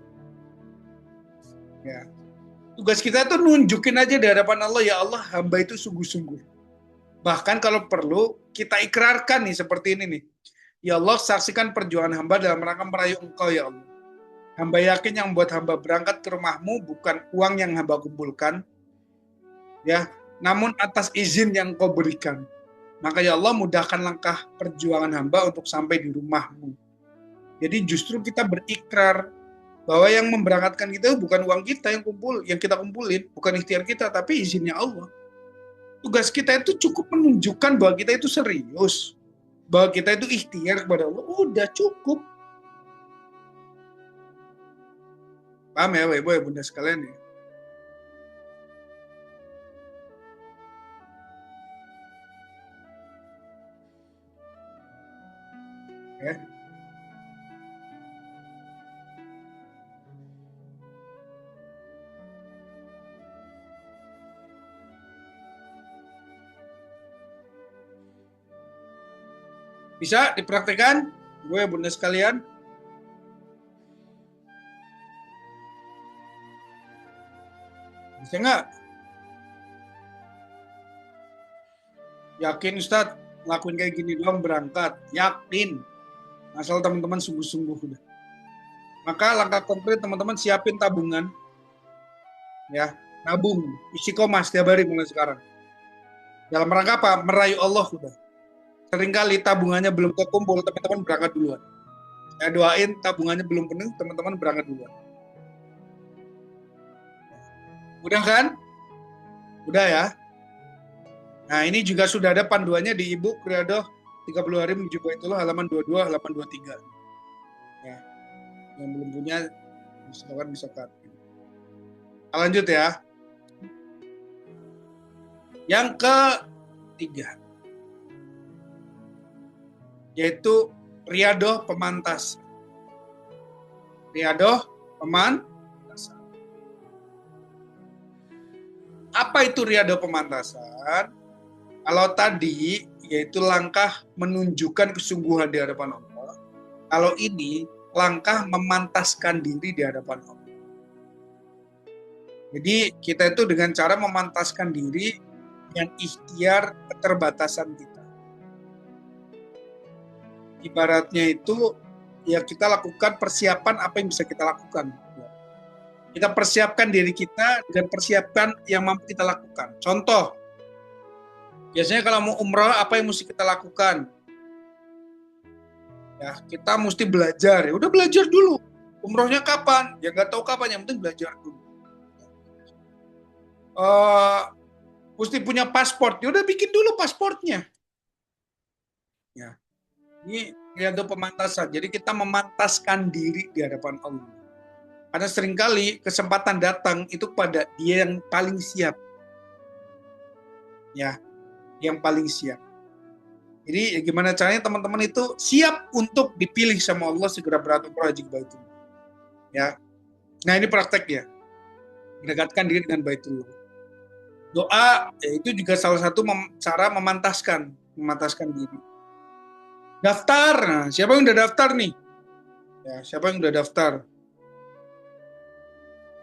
S1: Ya. Tugas kita itu nunjukin aja di hadapan Allah, ya Allah, hamba itu sungguh-sungguh. Bahkan kalau perlu, kita ikrarkan nih, seperti ini nih. Ya Allah, saksikan perjuangan hamba dalam rangka merayu Engkau, ya Allah. Hamba yakin yang membuat hamba berangkat ke rumahmu bukan uang yang hamba kumpulkan, ya, namun atas izin yang Kau berikan. Maka ya Allah mudahkan langkah perjuangan hamba untuk sampai di rumahmu. Jadi justru kita berikrar bahwa yang memberangkatkan kita bukan uang kita yang kita kumpulin, bukan ikhtiar kita, tapi izinnya Allah. Tugas kita itu cukup menunjukkan bahwa kita itu serius, bahwa kita itu ikhtiar kepada Allah. Udah cukup. Paham ya Ibu ya Bunda sekalian ya? Bisa dipraktikkan? Gue bunda sekalian. Bisa nggak? Yakin Ustadz? Lakuin kayak gini doang berangkat. Yakin. Asal teman-teman sungguh-sungguh udah. Maka langkah konkret teman-teman siapin tabungan. Ya, nabung. Isi koma setiap hari mulai sekarang. Dalam rangka apa? Merayu Allah udah. Seringkali tabungannya belum terkumpul, teman-teman berangkat duluan. Saya doain tabungannya belum penuh, teman-teman berangkat duluan. Udah kan? Udah ya. Nah, ini juga sudah ada panduannya di e-book Riyadhah 30 hari menuju Baitullah halaman 22, halaman 23. Ya. Yang belum punya silakan bisa cut. Lanjut ya. Yang ketiga, yaitu Riyadhah pemantas. Riyadhah pemantasan. Apa itu Riyadhah pemantasan? Kalau tadi yaitu langkah menunjukkan kesungguhan di hadapan Allah. Kalau ini langkah memantaskan diri di hadapan Allah. Jadi kita itu dengan cara memantaskan diri dengan ikhtiar keterbatasan kita. Ibaratnya itu ya kita lakukan persiapan apa yang bisa kita lakukan. Kita persiapkan diri kita dan persiapkan yang mampu kita lakukan. Contoh, biasanya kalau mau umrah apa yang mesti kita lakukan? Ya, kita mesti belajar. Ya udah belajar dulu. Umrohnya kapan? Ya nggak tahu kapan, yang penting belajar dulu. Mesti punya paspor. Ya udah bikin dulu pasportnya. Ya. Ini Riyadhah pemantasan. Jadi kita memantaskan diri di hadapan Allah. Karena seringkali kesempatan datang itu pada dia yang paling siap. Ya, yang paling siap. Jadi ya gimana caranya teman-teman itu siap untuk dipilih sama Allah segera berangkat haji ke Baitullah. Ya. Nah, ini praktek ya. Mendekatkan diri dengan Baitullah. Doa ya itu juga salah satu cara memantaskan diri. Daftar. Nah, siapa yang udah daftar nih? Ya, siapa yang udah daftar?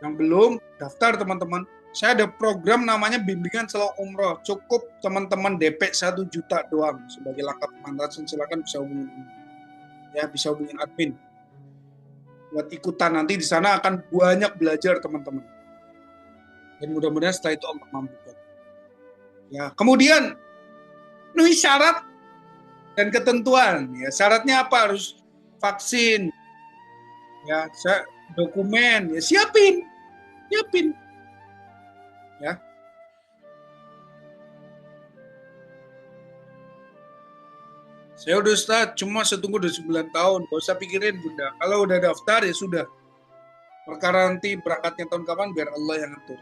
S1: Yang belum daftar teman-teman. Saya ada program namanya bimbingan selalu umroh. Cukup teman-teman DP 1 juta doang sebagai langkah pemantasan. Silakan bisa hubungin. Ya, bisa hubungin admin. Buat ikutan nanti di sana akan banyak belajar teman-teman. Dan mudah-mudahan setelah itu Allah mampukan. Ya, kemudian penuhi syarat dan ketentuan. Ya, syaratnya apa? Harus vaksin. Ya, dokumen. Ya, siapin. Ya. Saya udah start, cuma saya tunggu udah 9 tahun. Gak usah pikirin bunda. Kalau udah daftar ya sudah. Perkara nanti berangkatnya tahun kapan biar Allah yang ngatur.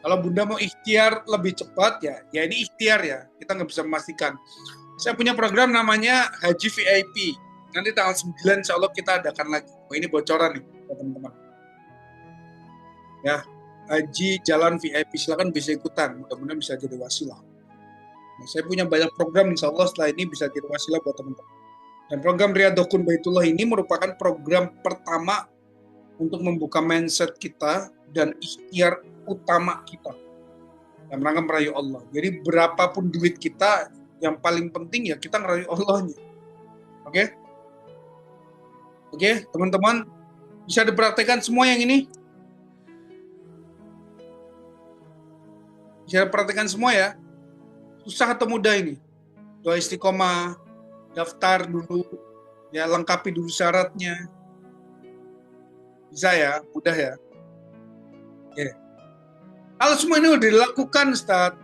S1: Kalau bunda mau ikhtiar lebih cepat ya ini ikhtiar ya. Kita nggak bisa memastikan. Saya punya program namanya Haji VIP. Nanti tanggal 9 insya Allah kita adakan lagi. Oh, ini bocoran nih teman-teman. Ya, Haji Jalan VIP, silakan bisa ikutan. Mudah-mudahan bisa jadi wasilah. Nah, saya punya banyak program, insya Allah setelah ini bisa jadi wasilah buat teman-teman. Dan program Riyadhah Baitullah ini merupakan program pertama untuk membuka mindset kita dan ikhtiar utama kita dalam rangka merayu Allah. Jadi berapapun duit kita, yang paling penting ya kita ngerayu Allahnya. Oke? Oke, teman-teman bisa dipraktekkan semua yang ini? Bisa dipraktekkan semua ya? Susah atau mudah ini? Doa istiqomah, daftar dulu, ya lengkapi dulu syaratnya. Bisa ya, mudah ya. Oke. Kalau semua ini udah dilakukan, Ustaz,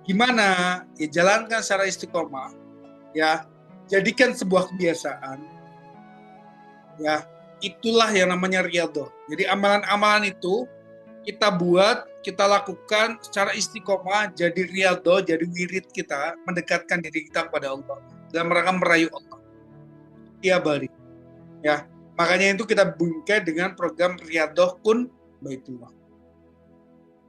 S1: gimana? Ya jalankan secara istiqomah, ya jadikan sebuah kebiasaan. Ya, itulah yang namanya riyadhah. Jadi amalan-amalan itu kita buat, kita lakukan secara istiqomah, jadi riyadhah, jadi wirid kita, mendekatkan diri kita kepada Allah dalam rangka merayu Allah tiap hari. Ya, makanya itu kita bingkai dengan program Riyadhah Baitullah.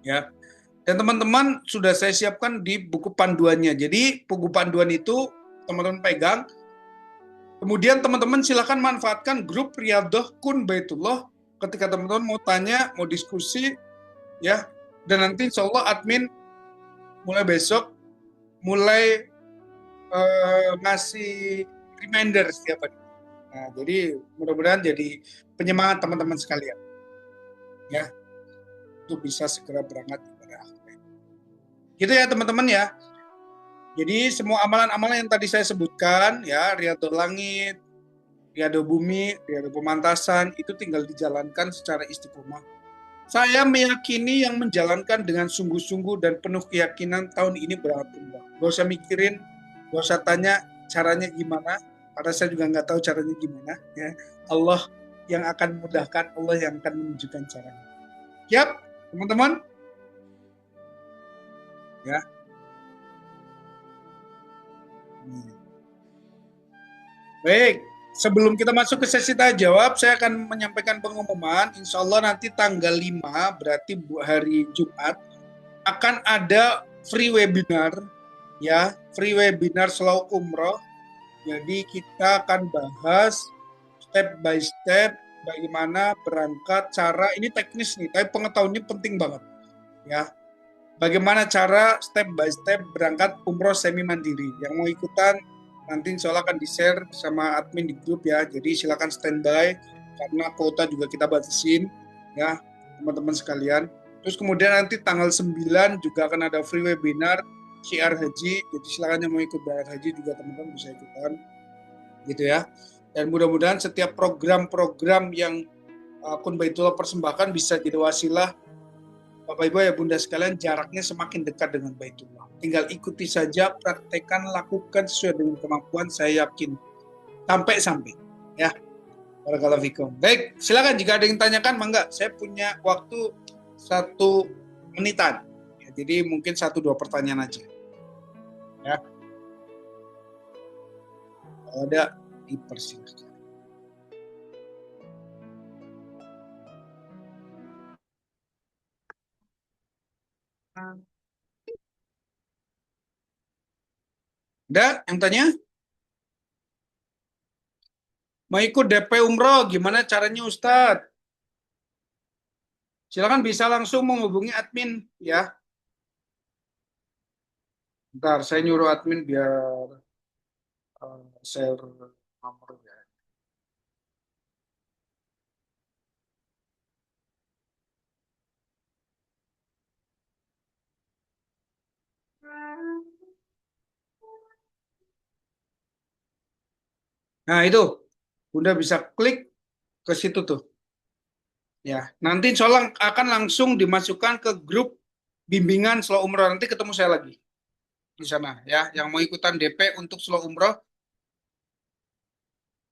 S1: Ya. Dan teman-teman sudah saya siapkan di buku panduannya. Jadi buku panduan itu teman-teman pegang, Kemudian teman-teman silakan manfaatkan grup Riyadhah Kun Baitullah ketika teman-teman mau tanya, mau diskusi, ya. Dan nanti insya Allah admin mulai besok mulai ngasih reminder setiap hari. Nah, jadi mudah-mudahan jadi penyemangat teman-teman sekalian, ya, untuk bisa segera berangkat ibadah. Gitu ya teman-teman ya. Jadi semua amalan-amalan yang tadi saya sebutkan, ya, Riyadhah Langit, Riyadhah Bumi, Riyadhah Pemantasan, itu tinggal dijalankan secara istiqomah. Saya meyakini yang menjalankan dengan sungguh-sungguh dan penuh keyakinan tahun ini berangkat umrah. Gak usah mikirin, gak usah tanya caranya gimana, karena saya juga nggak tahu caranya gimana. Ya, Allah yang akan memudahkan, Allah yang akan menunjukkan caranya. Siap, teman-teman? Ya. Baik, sebelum kita masuk ke sesi tanya jawab, saya akan menyampaikan pengumuman. Insya Allah nanti tanggal 5, berarti hari Jumat, akan ada free webinar, ya, free webinar Slow Umroh. Jadi kita akan bahas step by step bagaimana berangkat, cara ini teknis nih, tapi pengetahuannya penting banget, ya. Bagaimana cara step by step berangkat umroh semi mandiri. Yang mau ikutan nanti insya Allah akan di-share sama admin di grup ya. Jadi silakan standby karena kuota juga kita batasin ya teman-teman sekalian. Terus kemudian nanti tanggal 9 juga akan ada free webinar syiar haji. Jadi silakan yang mau ikut bayar haji juga teman-teman bisa ikutan gitu ya. Dan mudah-mudahan setiap program-program yang Kun Baitullah persembahkan bisa jadi wasilah Bapak Ibu ya Bunda sekalian, jaraknya semakin dekat dengan Baitullah. Tinggal ikuti saja, praktekkan, lakukan sesuai dengan kemampuan, saya yakin sampai-sampai. Ya, barakallahu fikum. Baik, silakan jika ada yang tanyakan, mangga. Saya punya waktu 1 menitan. Ya, jadi mungkin 1-2 pertanyaan aja. Ya, kalau ada dipersilakan. Ada yang tanya? Mau ikut DP Umroh, gimana caranya Ustadz? Silakan bisa langsung menghubungi admin ya. Bentar, saya nyuruh admin biar share nomor ya. Nah, itu. Bunda bisa klik ke situ tuh. Ya, nanti insya Allah akan langsung dimasukkan ke grup bimbingan Slow Umroh. Nanti ketemu saya lagi di sana ya. Yang mau ikutan DP untuk Slow Umroh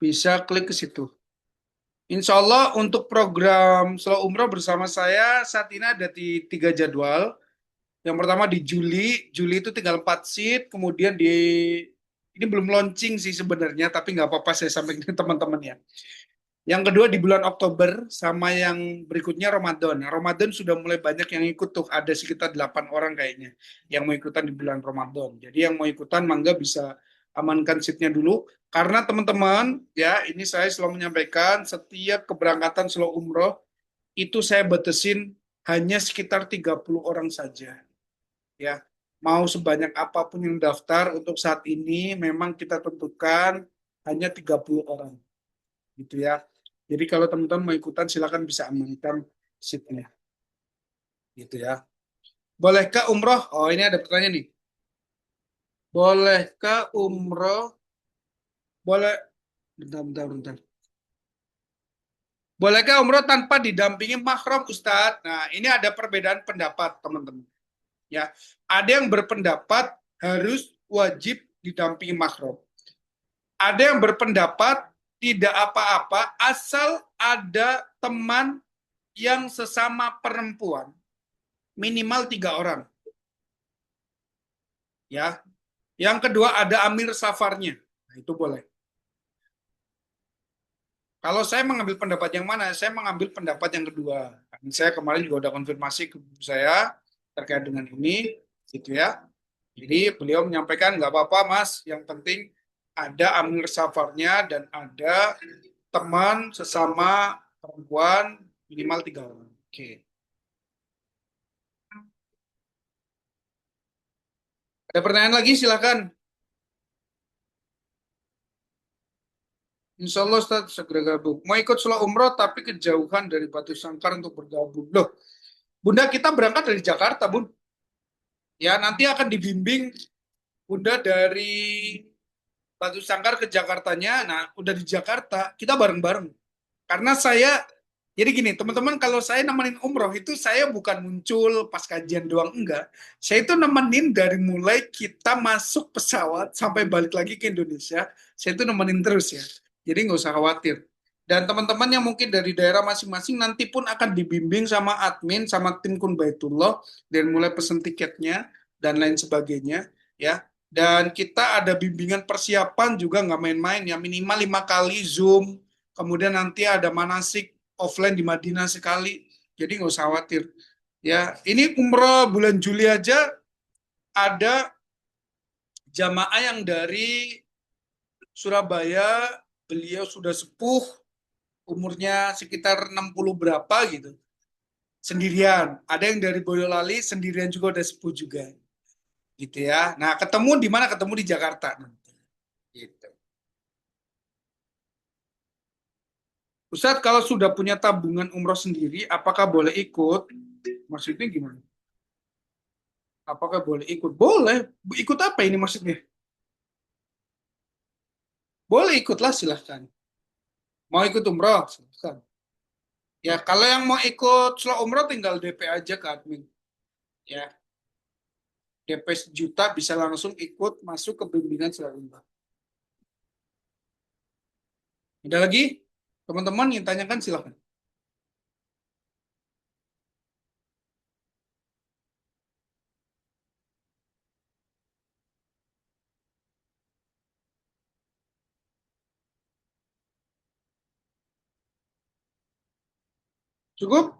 S1: bisa klik ke situ. Insya Allah untuk program Slow Umroh bersama saya saat ini ada di 3 jadwal. Yang pertama di Juli, Juli itu tinggal 4 seat, kemudian di ini belum launching sih sebenarnya, tapi nggak apa-apa saya sampaikan ke teman-teman ya. Yang kedua di bulan Oktober, sama yang berikutnya Ramadan. Nah, Ramadan sudah mulai banyak yang ikut tuh, ada sekitar 8 orang kayaknya yang mau ikutan di bulan Ramadan. Jadi yang mau ikutan mangga bisa amankan seatnya dulu. Karena teman-teman, ya ini saya selalu menyampaikan setiap keberangkatan slow umroh itu saya batasin hanya sekitar 30 orang saja. Ya, mau sebanyak apapun yang daftar untuk saat ini memang kita tentukan hanya 30 orang gitu ya. Jadi kalau teman-teman mau ikutan silakan bisa amankan seatnya gitu ya. Bolehkah umroh? Oh ini ada pertanyaan nih. Bolehkah umroh? Boleh. Bentar, bentar, bentar. Bolehkah umroh tanpa didampingi mahram Ustadz? Nah ini ada perbedaan pendapat teman-teman. Ya, ada yang berpendapat harus wajib didampingi mahram. Ada yang berpendapat tidak apa-apa asal ada teman yang sesama perempuan minimal 3 orang. Ya, yang kedua ada amir safarnya. Nah, itu boleh. Kalau saya mengambil pendapat yang mana? Saya mengambil pendapat yang kedua. Saya kemarin juga udah konfirmasi ke saya terkait dengan ini, gitu ya. Jadi beliau menyampaikan nggak apa-apa mas, yang penting ada amir safarnya, dan ada teman sesama perempuan minimal 3 orang. Oke. Ada pertanyaan lagi, silakan. Insya Allah Ustaz segera gabung. Mau ikut sholat umroh tapi kejauhan dari Batu Sangkar untuk bergabung. Loh, Bunda kita berangkat dari Jakarta, Bun. Ya, nanti akan dibimbing Bunda dari Batu Sangkar ke Jakartanya. Nah, udah di Jakarta, kita bareng-bareng. Karena saya, jadi gini, teman-teman, kalau saya nemenin umroh itu saya bukan muncul pas kajian doang, enggak. Saya itu nemenin dari mulai kita masuk pesawat sampai balik lagi ke Indonesia, saya itu nemenin terus ya. Jadi nggak usah khawatir. Dan teman-teman yang mungkin dari daerah masing-masing nanti pun akan dibimbing sama admin, sama tim Kun Baitullah, dan mulai pesen tiketnya, dan lain sebagainya, ya. Dan kita ada bimbingan persiapan juga nggak main-main ya, minimal 5 kali Zoom. Kemudian nanti ada manasik offline di Madinah sekali. Jadi nggak usah khawatir. Ya, ini umroh bulan Juli aja ada jamaah yang dari Surabaya, beliau sudah sepuh, umurnya sekitar 60 berapa gitu. Sendirian. Ada yang dari Boyolali sendirian juga udah sepuh juga. Gitu ya. Nah, ketemu di mana? Ketemu di Jakarta nanti. Gitu. Ustadz, kalau sudah punya tabungan umroh sendiri, apakah boleh ikut? Maksudnya gimana? Apakah boleh ikut? Boleh. Ikut apa ini maksudnya? Boleh ikutlah, silahkan. Mau ikut umroh? Silahkan. Ya, kalau yang mau ikut slow umroh tinggal DP aja ke admin. Ya, DP 1 juta bisa langsung ikut masuk ke bimbingan slow umroh. Ada lagi? Teman-teman yang tanyakan silahkan. Cukup?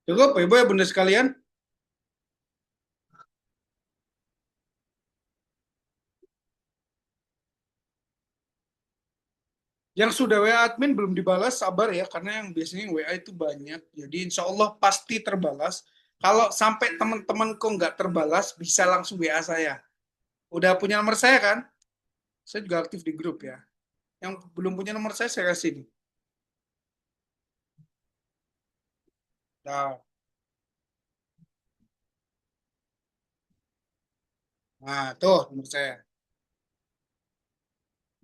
S1: Cukup, Ibu ya Bunda sekalian. Yang sudah WA admin belum dibalas, sabar ya, karena yang biasanya WA itu banyak. Jadi insya Allah pasti terbalas. Kalau sampai teman-teman kok nggak terbalas, bisa langsung WA saya. Udah punya nomor saya kan? Saya juga aktif di grup ya. Yang belum punya nomor saya kasih nih. Nah, nah, tuh nomor saya.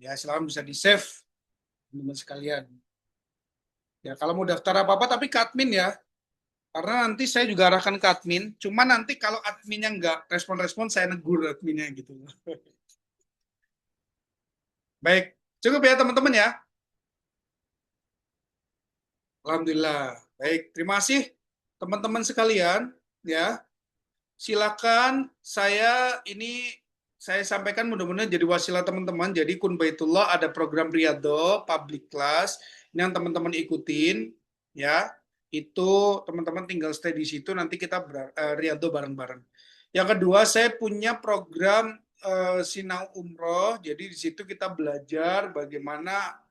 S1: Ya, silahkan bisa di-save, teman-teman sekalian. Ya, kalau mau daftar apa-apa, tapi ke admin ya. Karena nanti saya juga arahkan ke admin. Cuma nanti kalau adminnya nggak respon-respon, saya negur adminnya gitu. Baik, cukup ya teman-teman ya. Alhamdulillah. Baik, terima kasih teman-teman sekalian. Ya, silakan saya sampaikan mudah-mudahan jadi wasilah teman-teman. Jadi Kun Baitullah ada program Riyadho public class ini yang teman-teman ikutin ya. Itu teman-teman tinggal stay di situ nanti kita Riyadho bareng-bareng. Yang kedua, saya punya program Sinau Umroh. Jadi di situ kita belajar bagaimana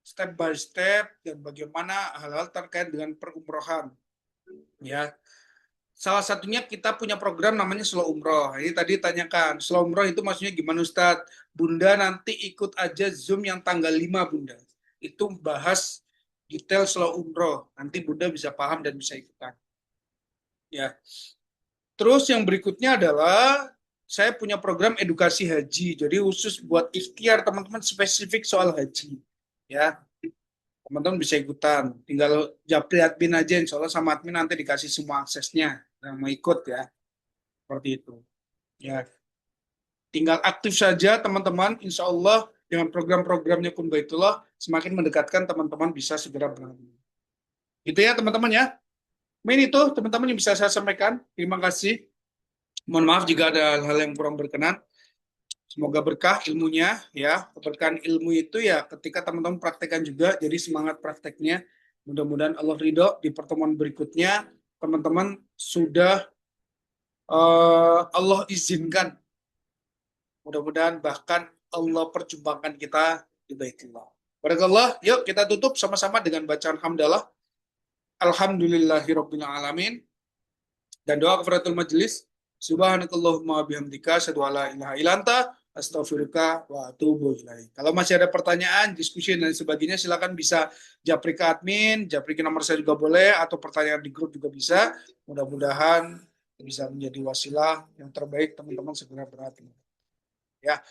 S1: step by step dan bagaimana hal-hal terkait dengan perumrohan ya. Salah satunya kita punya program namanya Slow Umroh. Ini tadi tanyakan, Slow Umroh itu maksudnya gimana Ustadz? Bunda nanti ikut aja Zoom yang tanggal 5 Bunda. Itu bahas detail Slow Umroh. Nanti Bunda bisa paham dan bisa ikutan. Ya. Terus yang berikutnya adalah saya punya program edukasi haji. Jadi khusus buat ikhtiar teman-teman spesifik soal haji. Ya, teman-teman bisa ikutan. Tinggal japri admin aja, insya Allah sama admin nanti dikasih semua aksesnya yang mau ikut ya. Seperti itu. Ya, tinggal aktif saja teman-teman. Insya Allah dengan program-programnya Kun Baitullah semakin mendekatkan teman-teman bisa segera berangkat. Gitu ya teman-teman ya. Main itu teman-teman yang bisa saya sampaikan. Terima kasih. Mohon maaf jika ada hal-hal yang kurang berkenan. Semoga berkah ilmunya ya. Keberkahan ilmu itu ya ketika teman-teman praktekkan juga. Jadi semangat prakteknya. Mudah-mudahan Allah ridho di pertemuan berikutnya teman-teman sudah Allah izinkan. Mudah-mudahan bahkan Allah perjumpakan kita di Baitullah. Barakallah, yuk kita tutup sama-sama dengan bacaan hamdalah. Alhamdulillahirabbil alamin dan doa kafaratul majelis. Subhanakallahumma bihamdika asyhadu alla ilaha illa anta astaghfiruka wa atubu ilaik. Kalau masih ada pertanyaan, diskusi dan sebagainya silakan bisa japri ke admin, japri ke nomor saya juga boleh atau pertanyaan di grup juga bisa. Mudah-mudahan bisa menjadi wasilah yang terbaik teman-teman segera berhati. Ya.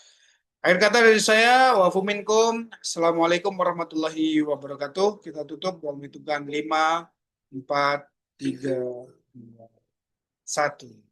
S1: Akhir kata dari saya, wa minkum. Assalamualaikum warahmatullahi wabarakatuh. Kita tutup dalam hitungan 5, 4, 3, 2, 1.